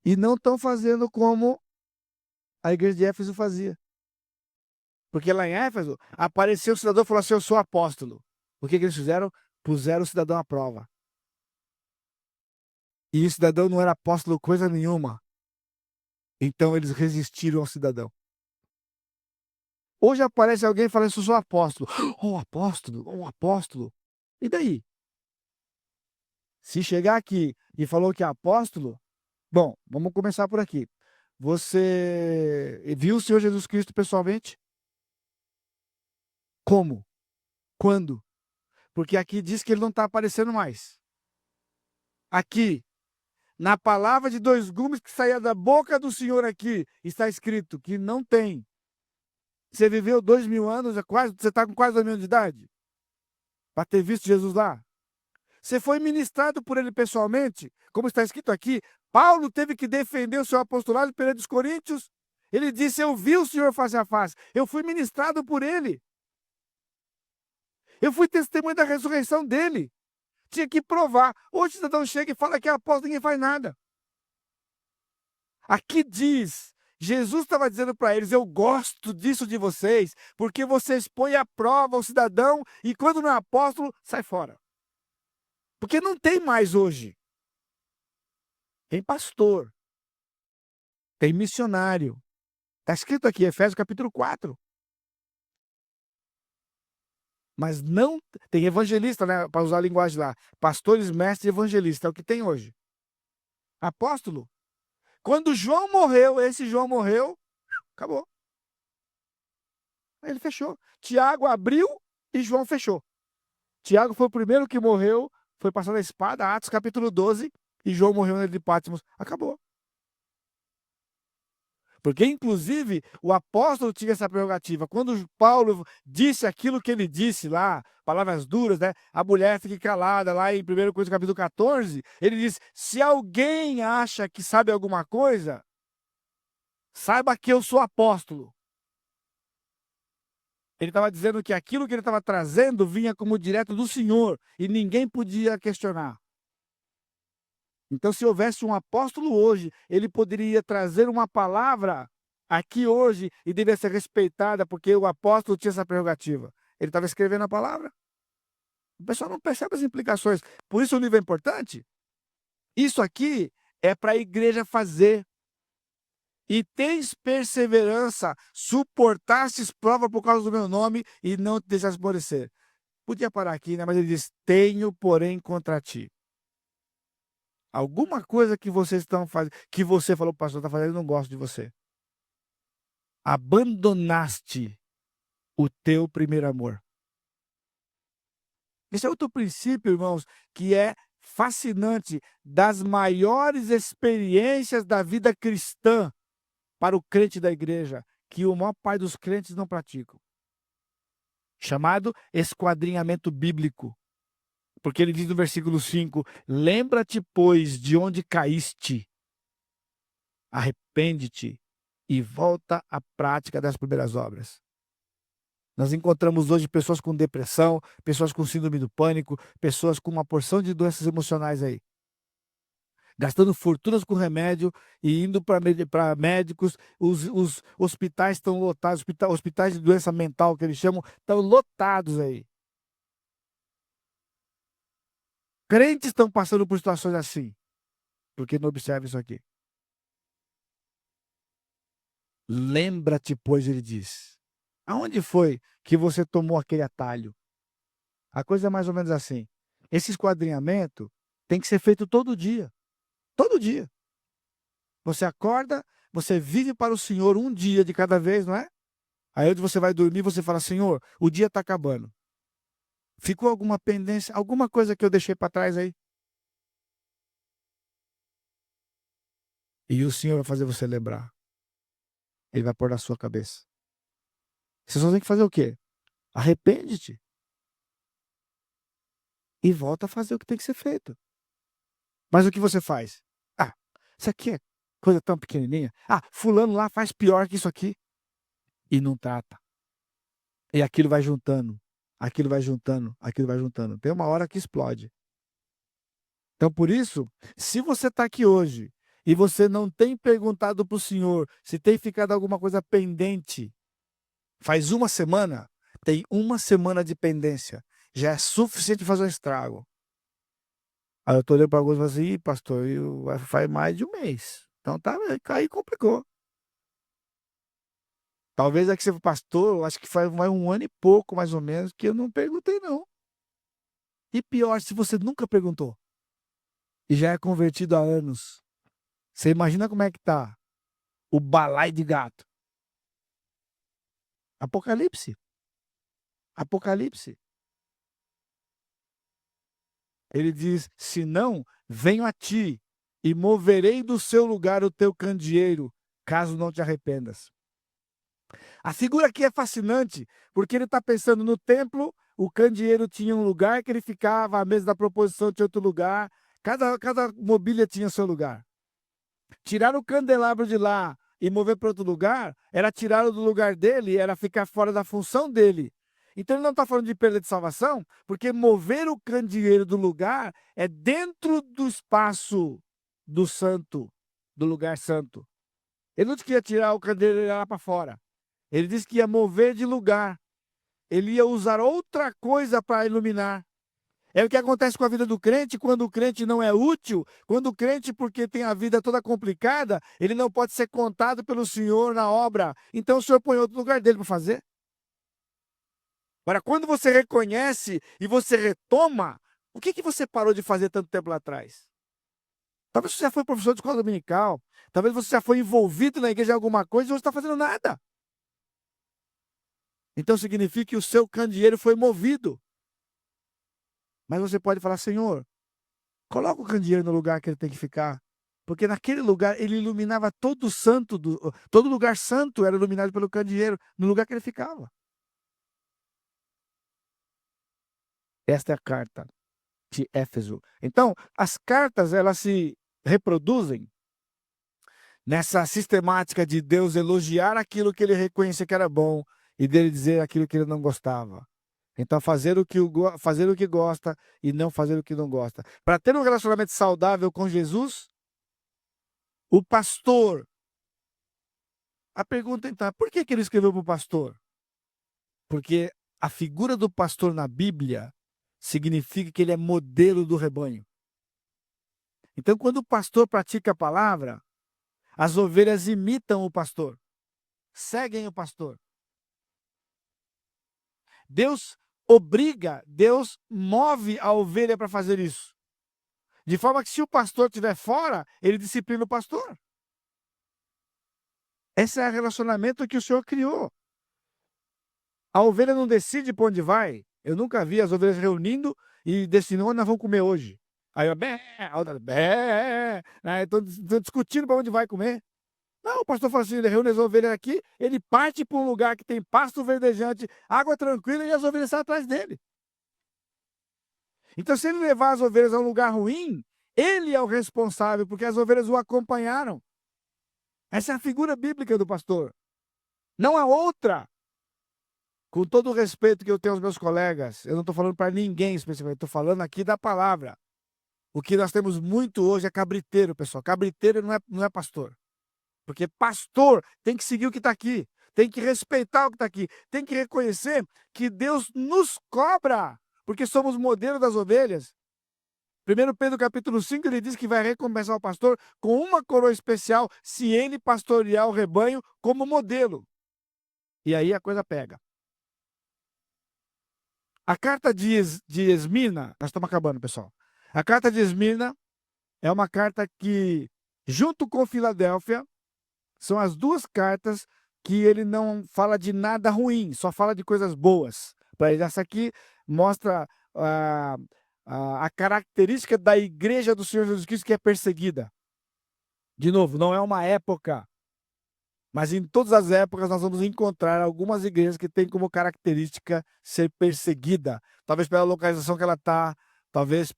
E não estão fazendo como a igreja de Éfeso fazia. Porque lá em Éfeso, apareceu o cidadão e falou assim: eu sou apóstolo. O que eles fizeram? Puseram o cidadão à prova. E o cidadão não era apóstolo coisa nenhuma. Então eles resistiram ao cidadão. Hoje aparece alguém falando assim: eu sou apóstolo. Oh, apóstolo, oh, apóstolo. E daí? Se chegar aqui e falou que é apóstolo, bom, vamos começar por aqui. Você viu o Senhor Jesus Cristo pessoalmente? Como? Quando? Porque aqui diz que ele não está aparecendo mais. Aqui, na palavra de 2 gumes que saía da boca do Senhor aqui, está escrito que não tem. Você viveu 2000 anos, você está com quase 2000 anos de idade? Para ter visto Jesus lá? Você foi ministrado por ele pessoalmente? Como está escrito aqui, Paulo teve que defender o seu apostolado perante os coríntios. Ele disse: eu vi o Senhor face a face. Eu fui ministrado por ele. Eu fui testemunha da ressurreição dele. Tinha que provar. Hoje o cidadão chega e fala que é apóstolo, ninguém faz nada. Aqui diz, Jesus estava dizendo para eles: eu gosto disso de vocês, porque vocês põem à prova o cidadão e quando não é apóstolo, sai fora. Porque não tem mais hoje. tem pastor, tem missionário. Está escrito aqui, Efésios capítulo 4. Mas não tem evangelista, né, para usar a linguagem lá. Pastores, mestres e evangelistas, é o que tem hoje. Apóstolo. Quando João morreu, esse João morreu, acabou. Aí ele fechou. Tiago abriu e João fechou. Tiago foi o primeiro que morreu, foi passando a espada, Atos capítulo 12, e João morreu na ilha de Patmos. Acabou. Porque, inclusive, o apóstolo tinha essa prerrogativa. Quando Paulo disse aquilo que ele disse lá, palavras duras, né? A mulher fique calada, lá em 1 Coríntios capítulo 14, ele disse, se alguém acha que sabe alguma coisa, saiba que eu sou apóstolo. Ele estava dizendo que aquilo que ele estava trazendo vinha como direto do Senhor, e ninguém podia questionar. Então, se houvesse um apóstolo hoje, ele poderia trazer uma palavra aqui hoje e deveria ser respeitada, porque o apóstolo tinha essa prerrogativa. Ele estava escrevendo a palavra. O pessoal não percebe as implicações. Por isso o livro é importante. Isso aqui é para a igreja fazer. E tens perseverança, suportastes prova por causa do meu nome e não te deixaste esmorecer. Podia parar aqui, né? Mas ele diz, tenho, porém, contra ti. Alguma coisa que vocês estão fazendo, que você falou, pastor, está fazendo, eu não gosto de você. Abandonaste o teu primeiro amor. Esse é outro princípio, irmãos, que é fascinante, das maiores experiências da vida cristã para o crente da igreja, que o maior parte dos crentes não praticam. Chamado esquadrinhamento bíblico. Porque ele diz no versículo 5, lembra-te, pois, de onde caíste, arrepende-te e volta à prática das primeiras obras. Nós encontramos hoje pessoas com depressão, pessoas com síndrome do pânico, pessoas com uma porção de doenças emocionais aí. Gastando fortunas com remédio e indo para médicos, os hospitais estão lotados, hospitais de doença mental que eles chamam, estão lotados aí. Crentes estão passando por situações assim, porque não observa isso aqui. Lembra-te, pois, ele diz. Aonde foi que você tomou aquele atalho? A coisa é mais ou menos assim. Esse esquadrinhamento tem que ser feito todo dia. Todo dia. Você acorda, você vive para o Senhor um dia de cada vez, não é? Aí onde você vai dormir, você fala, Senhor, o dia está acabando. Ficou alguma pendência, alguma coisa que eu deixei para trás aí? E o Senhor vai fazer você lembrar. Ele vai pôr na sua cabeça. Você só tem que fazer o quê? Arrepende-te. E volta a fazer o que tem que ser feito. Mas o que você faz? Ah, isso aqui é coisa tão pequenininha. Ah, fulano lá faz pior que isso aqui. E não trata. E aquilo vai juntando. Aquilo vai juntando. Aquilo vai juntando. Tem uma hora que explode. Então, por isso, se você está aqui hoje e você não tem perguntado para o Senhor se tem ficado alguma coisa pendente, faz uma semana, tem uma semana de pendência. Já é suficiente para fazer um estrago. Aí eu estou olhando para alguns e falo assim, pastor, faz mais de um mês. Então tá, aí complicou. Talvez é que você for pastor, eu acho que faz um ano e pouco, mais ou menos, que eu não perguntei, não. E pior, se você nunca perguntou e já é convertido há anos, você imagina como é que tá o balaio de gato. Apocalipse. Apocalipse. Ele diz, se não, venho a ti e moverei do seu lugar o teu candeeiro, caso não te arrependas. A figura aqui é fascinante, porque ele está pensando no templo, o candeeiro tinha um lugar que ele ficava, a mesa da proposição tinha outro lugar, cada mobília tinha seu lugar. Tirar o candelabro de lá e mover para outro lugar, era tirá-lo do lugar dele, era ficar fora da função dele. Então ele não está falando de perda de salvação, porque mover o candeeiro do lugar é dentro do espaço do santo, do lugar santo. Ele não queria tirar o candeeiro lá para fora. Ele disse que ia mover de lugar. Ele ia usar outra coisa para iluminar. É o que acontece com a vida do crente quando o crente não é útil, quando o crente, porque tem a vida toda complicada, ele não pode ser contado pelo Senhor na obra. Então o Senhor põe outro lugar dele para fazer. Agora, quando você reconhece e você retoma, o que você parou de fazer tanto tempo lá atrás? Talvez você já foi professor de escola dominical, talvez você já foi envolvido na igreja em alguma coisa e você não está fazendo nada. Então significa que o seu candeeiro foi movido. Mas você pode falar, Senhor, coloca o candeeiro no lugar que ele tem que ficar. Porque naquele lugar ele iluminava todo lugar santo era iluminado pelo candeeiro, no lugar que ele ficava. Esta é a carta de Éfeso. Então, as cartas, elas se reproduzem nessa sistemática de Deus elogiar aquilo que ele reconhecia que era bom e dele dizer aquilo que ele não gostava. Então, fazer o que gosta e não fazer o que não gosta. Para ter um relacionamento saudável com Jesus, o pastor. A pergunta então é: por que ele escreveu para o pastor? Porque a figura do pastor na Bíblia significa que ele é modelo do rebanho. Então, quando o pastor pratica a palavra, as ovelhas imitam o pastor, seguem o pastor. Deus obriga, Deus move a ovelha para fazer isso. De forma que se o pastor estiver fora, ele disciplina o pastor. Esse é o relacionamento que o Senhor criou. A ovelha não decide para onde vai. Eu nunca vi as ovelhas reunindo e decidindo onde nós vamos comer hoje. Aí eu, a outra, estão discutindo para onde vai comer. Não, o pastor fala assim, ele reúne as ovelhas aqui, ele parte para um lugar que tem pasto verdejante, água tranquila e as ovelhas saem atrás dele. Então, se ele levar as ovelhas a um lugar ruim, ele é o responsável, porque as ovelhas o acompanharam. Essa é a figura bíblica do pastor. Não há outra. Com todo o respeito que eu tenho aos meus colegas, eu não estou falando para ninguém especificamente, estou falando aqui da palavra. O que nós temos muito hoje é cabriteiro, pessoal. Cabriteiro não é pastor. Porque pastor tem que seguir o que está aqui, tem que respeitar o que está aqui, tem que reconhecer que Deus nos cobra, porque somos modelo das ovelhas. 1 Pedro capítulo 5, ele diz que vai recompensar o pastor com uma coroa especial se ele pastorear o rebanho como modelo. E aí a coisa pega. A carta de Esmirna, nós estamos acabando, pessoal. A carta de Esmirna é uma carta que, junto com Filadélfia, são as duas cartas que ele não fala de nada ruim, só fala de coisas boas. Essa aqui mostra a característica da igreja do Senhor Jesus Cristo que é perseguida. De novo, não é uma época, mas em todas as épocas nós vamos encontrar algumas igrejas que têm como característica ser perseguida. Talvez pela localização que ela está, talvez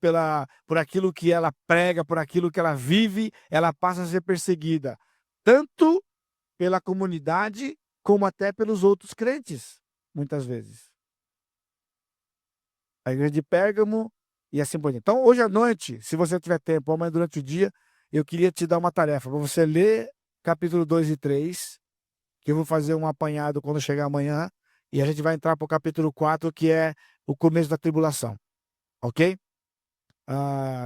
por aquilo que ela prega, por aquilo que ela vive, ela passa a ser perseguida. Tanto pela comunidade, como até pelos outros crentes, muitas vezes. A igreja de Pérgamo e assim por diante. Então, hoje à noite, se você tiver tempo, amanhã durante o dia, eu queria te dar uma tarefa, para você ler capítulo 2 e 3, que eu vou fazer um apanhado quando chegar amanhã, e a gente vai entrar para o capítulo 4, que é o começo da tribulação. Ok?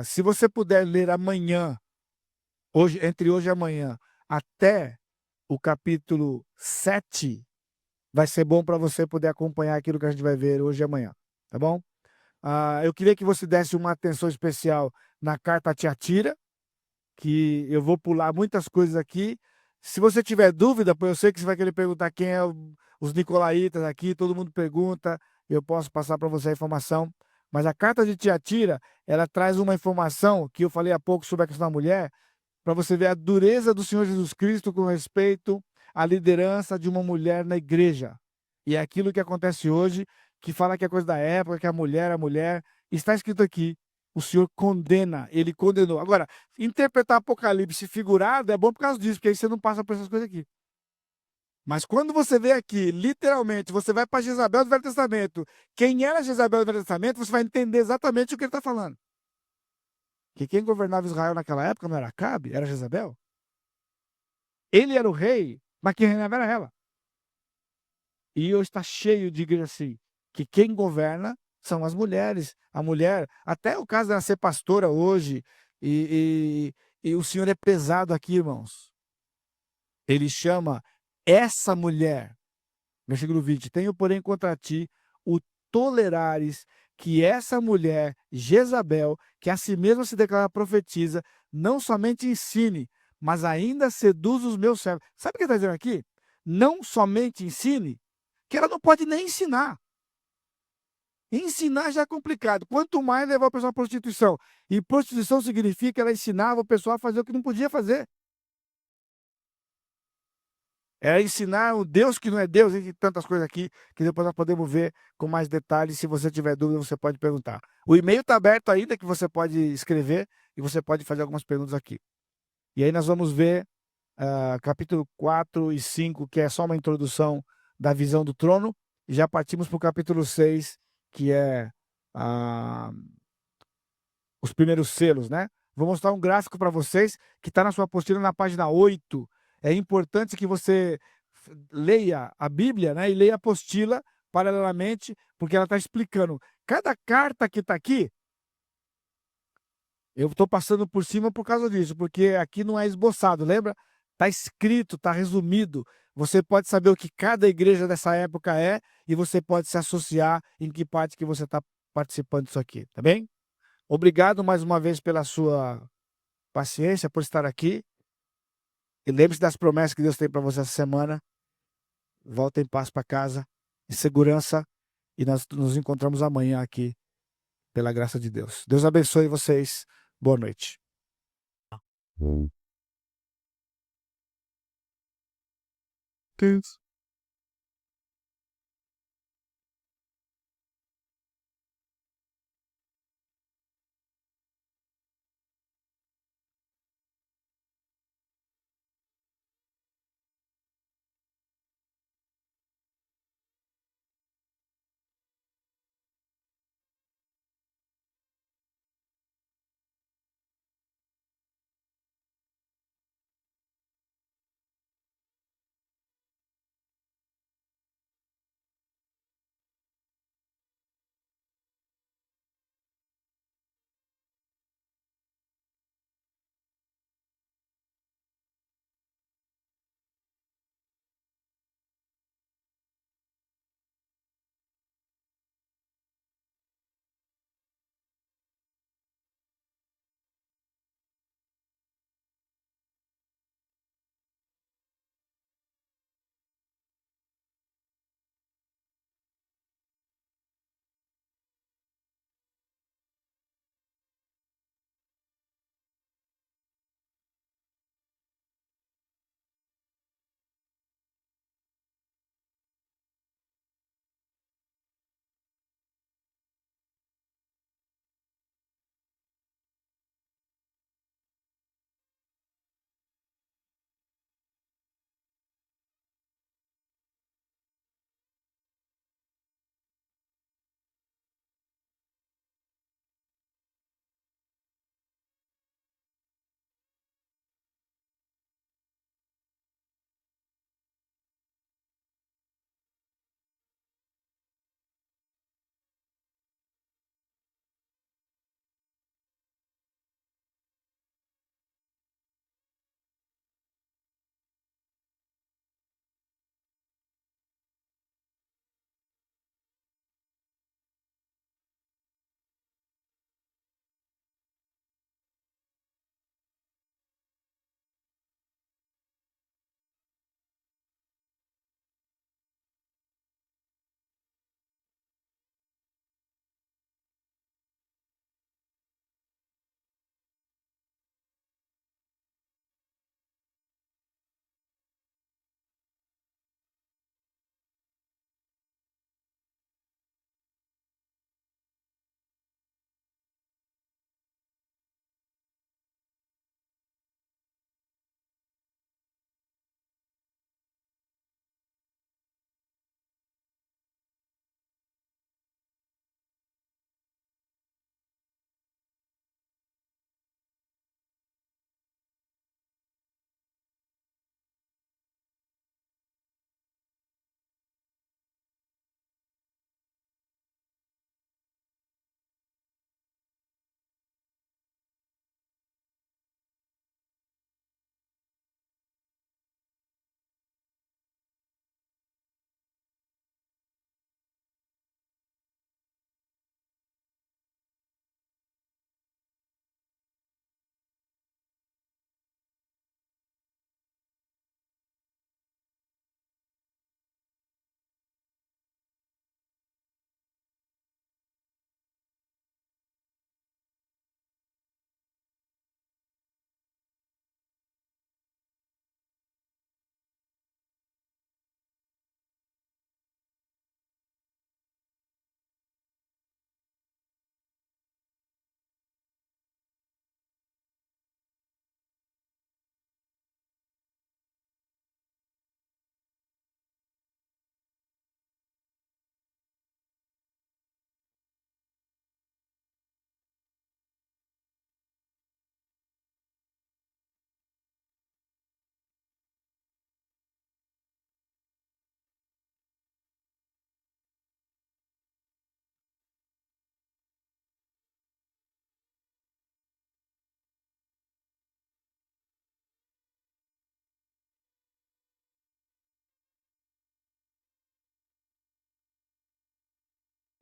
Se você puder ler amanhã, entre hoje e amanhã, até o capítulo 7, vai ser bom para você poder acompanhar aquilo que a gente vai ver hoje e amanhã, tá bom? Eu queria que você desse uma atenção especial na carta a Tiatira, que eu vou pular muitas coisas aqui. Se você tiver dúvida, eu sei que você vai querer perguntar quem é os nicolaítas aqui, todo mundo pergunta, eu posso passar para você a informação. Mas a carta de Tiatira, ela traz uma informação que eu falei há pouco sobre a questão da mulher, para você ver a dureza do Senhor Jesus Cristo com respeito à liderança de uma mulher na igreja. E é aquilo que acontece hoje, que fala que é coisa da época, que a mulher, está escrito aqui, o Senhor condena, ele condenou. Agora, interpretar Apocalipse figurado é bom por causa disso, porque aí você não passa por essas coisas aqui. Mas quando você vê aqui, literalmente, você vai para Jezabel do Velho Testamento, quem era Jezabel do Velho Testamento, você vai entender exatamente o que ele está falando. Que quem governava Israel naquela época não era Acabe, era Jezabel. Ele era o rei, mas quem reinava era ela. E hoje está cheio de igreja assim, que quem governa são as mulheres. A mulher, até o caso dela ser pastora hoje, e o Senhor é pesado aqui, irmãos. Ele chama essa mulher, versículo 20: tenho, porém, contra ti o tolerares que essa mulher, Jezabel, que a si mesma se declara profetiza, não somente ensine, mas ainda seduz os meus servos. Sabe o que ele está dizendo aqui? Não somente ensine, que ela não pode nem ensinar. Ensinar já é complicado, quanto mais levar o pessoal à prostituição. E prostituição significa que ela ensinava o pessoal a fazer o que não podia fazer. É ensinar o Deus que não é Deus, e tantas coisas aqui, que depois nós podemos ver com mais detalhes. Se você tiver dúvida, você pode perguntar. O e-mail está aberto ainda, que você pode escrever, e você pode fazer algumas perguntas aqui. E aí nós vamos ver capítulo 4 e 5, que é só uma introdução da visão do trono, e já partimos para o capítulo 6, que é os primeiros selos, né? Vou mostrar um gráfico para vocês, que está na sua apostila na página 8. É importante que você leia a Bíblia, né, e leia a apostila paralelamente, porque ela está explicando. Cada carta que está aqui, eu estou passando por cima por causa disso, porque aqui não é esboçado, lembra? Está escrito, está resumido. Você pode saber o que cada igreja dessa época é, e você pode se associar em que parte que você está participando disso aqui, tá bem? Obrigado mais uma vez pela sua paciência, por estar aqui. E lembre-se das promessas que Deus tem para você essa semana. Volta em paz para casa, em segurança. E nós nos encontramos amanhã aqui, pela graça de Deus. Deus abençoe vocês. Boa noite. Deus.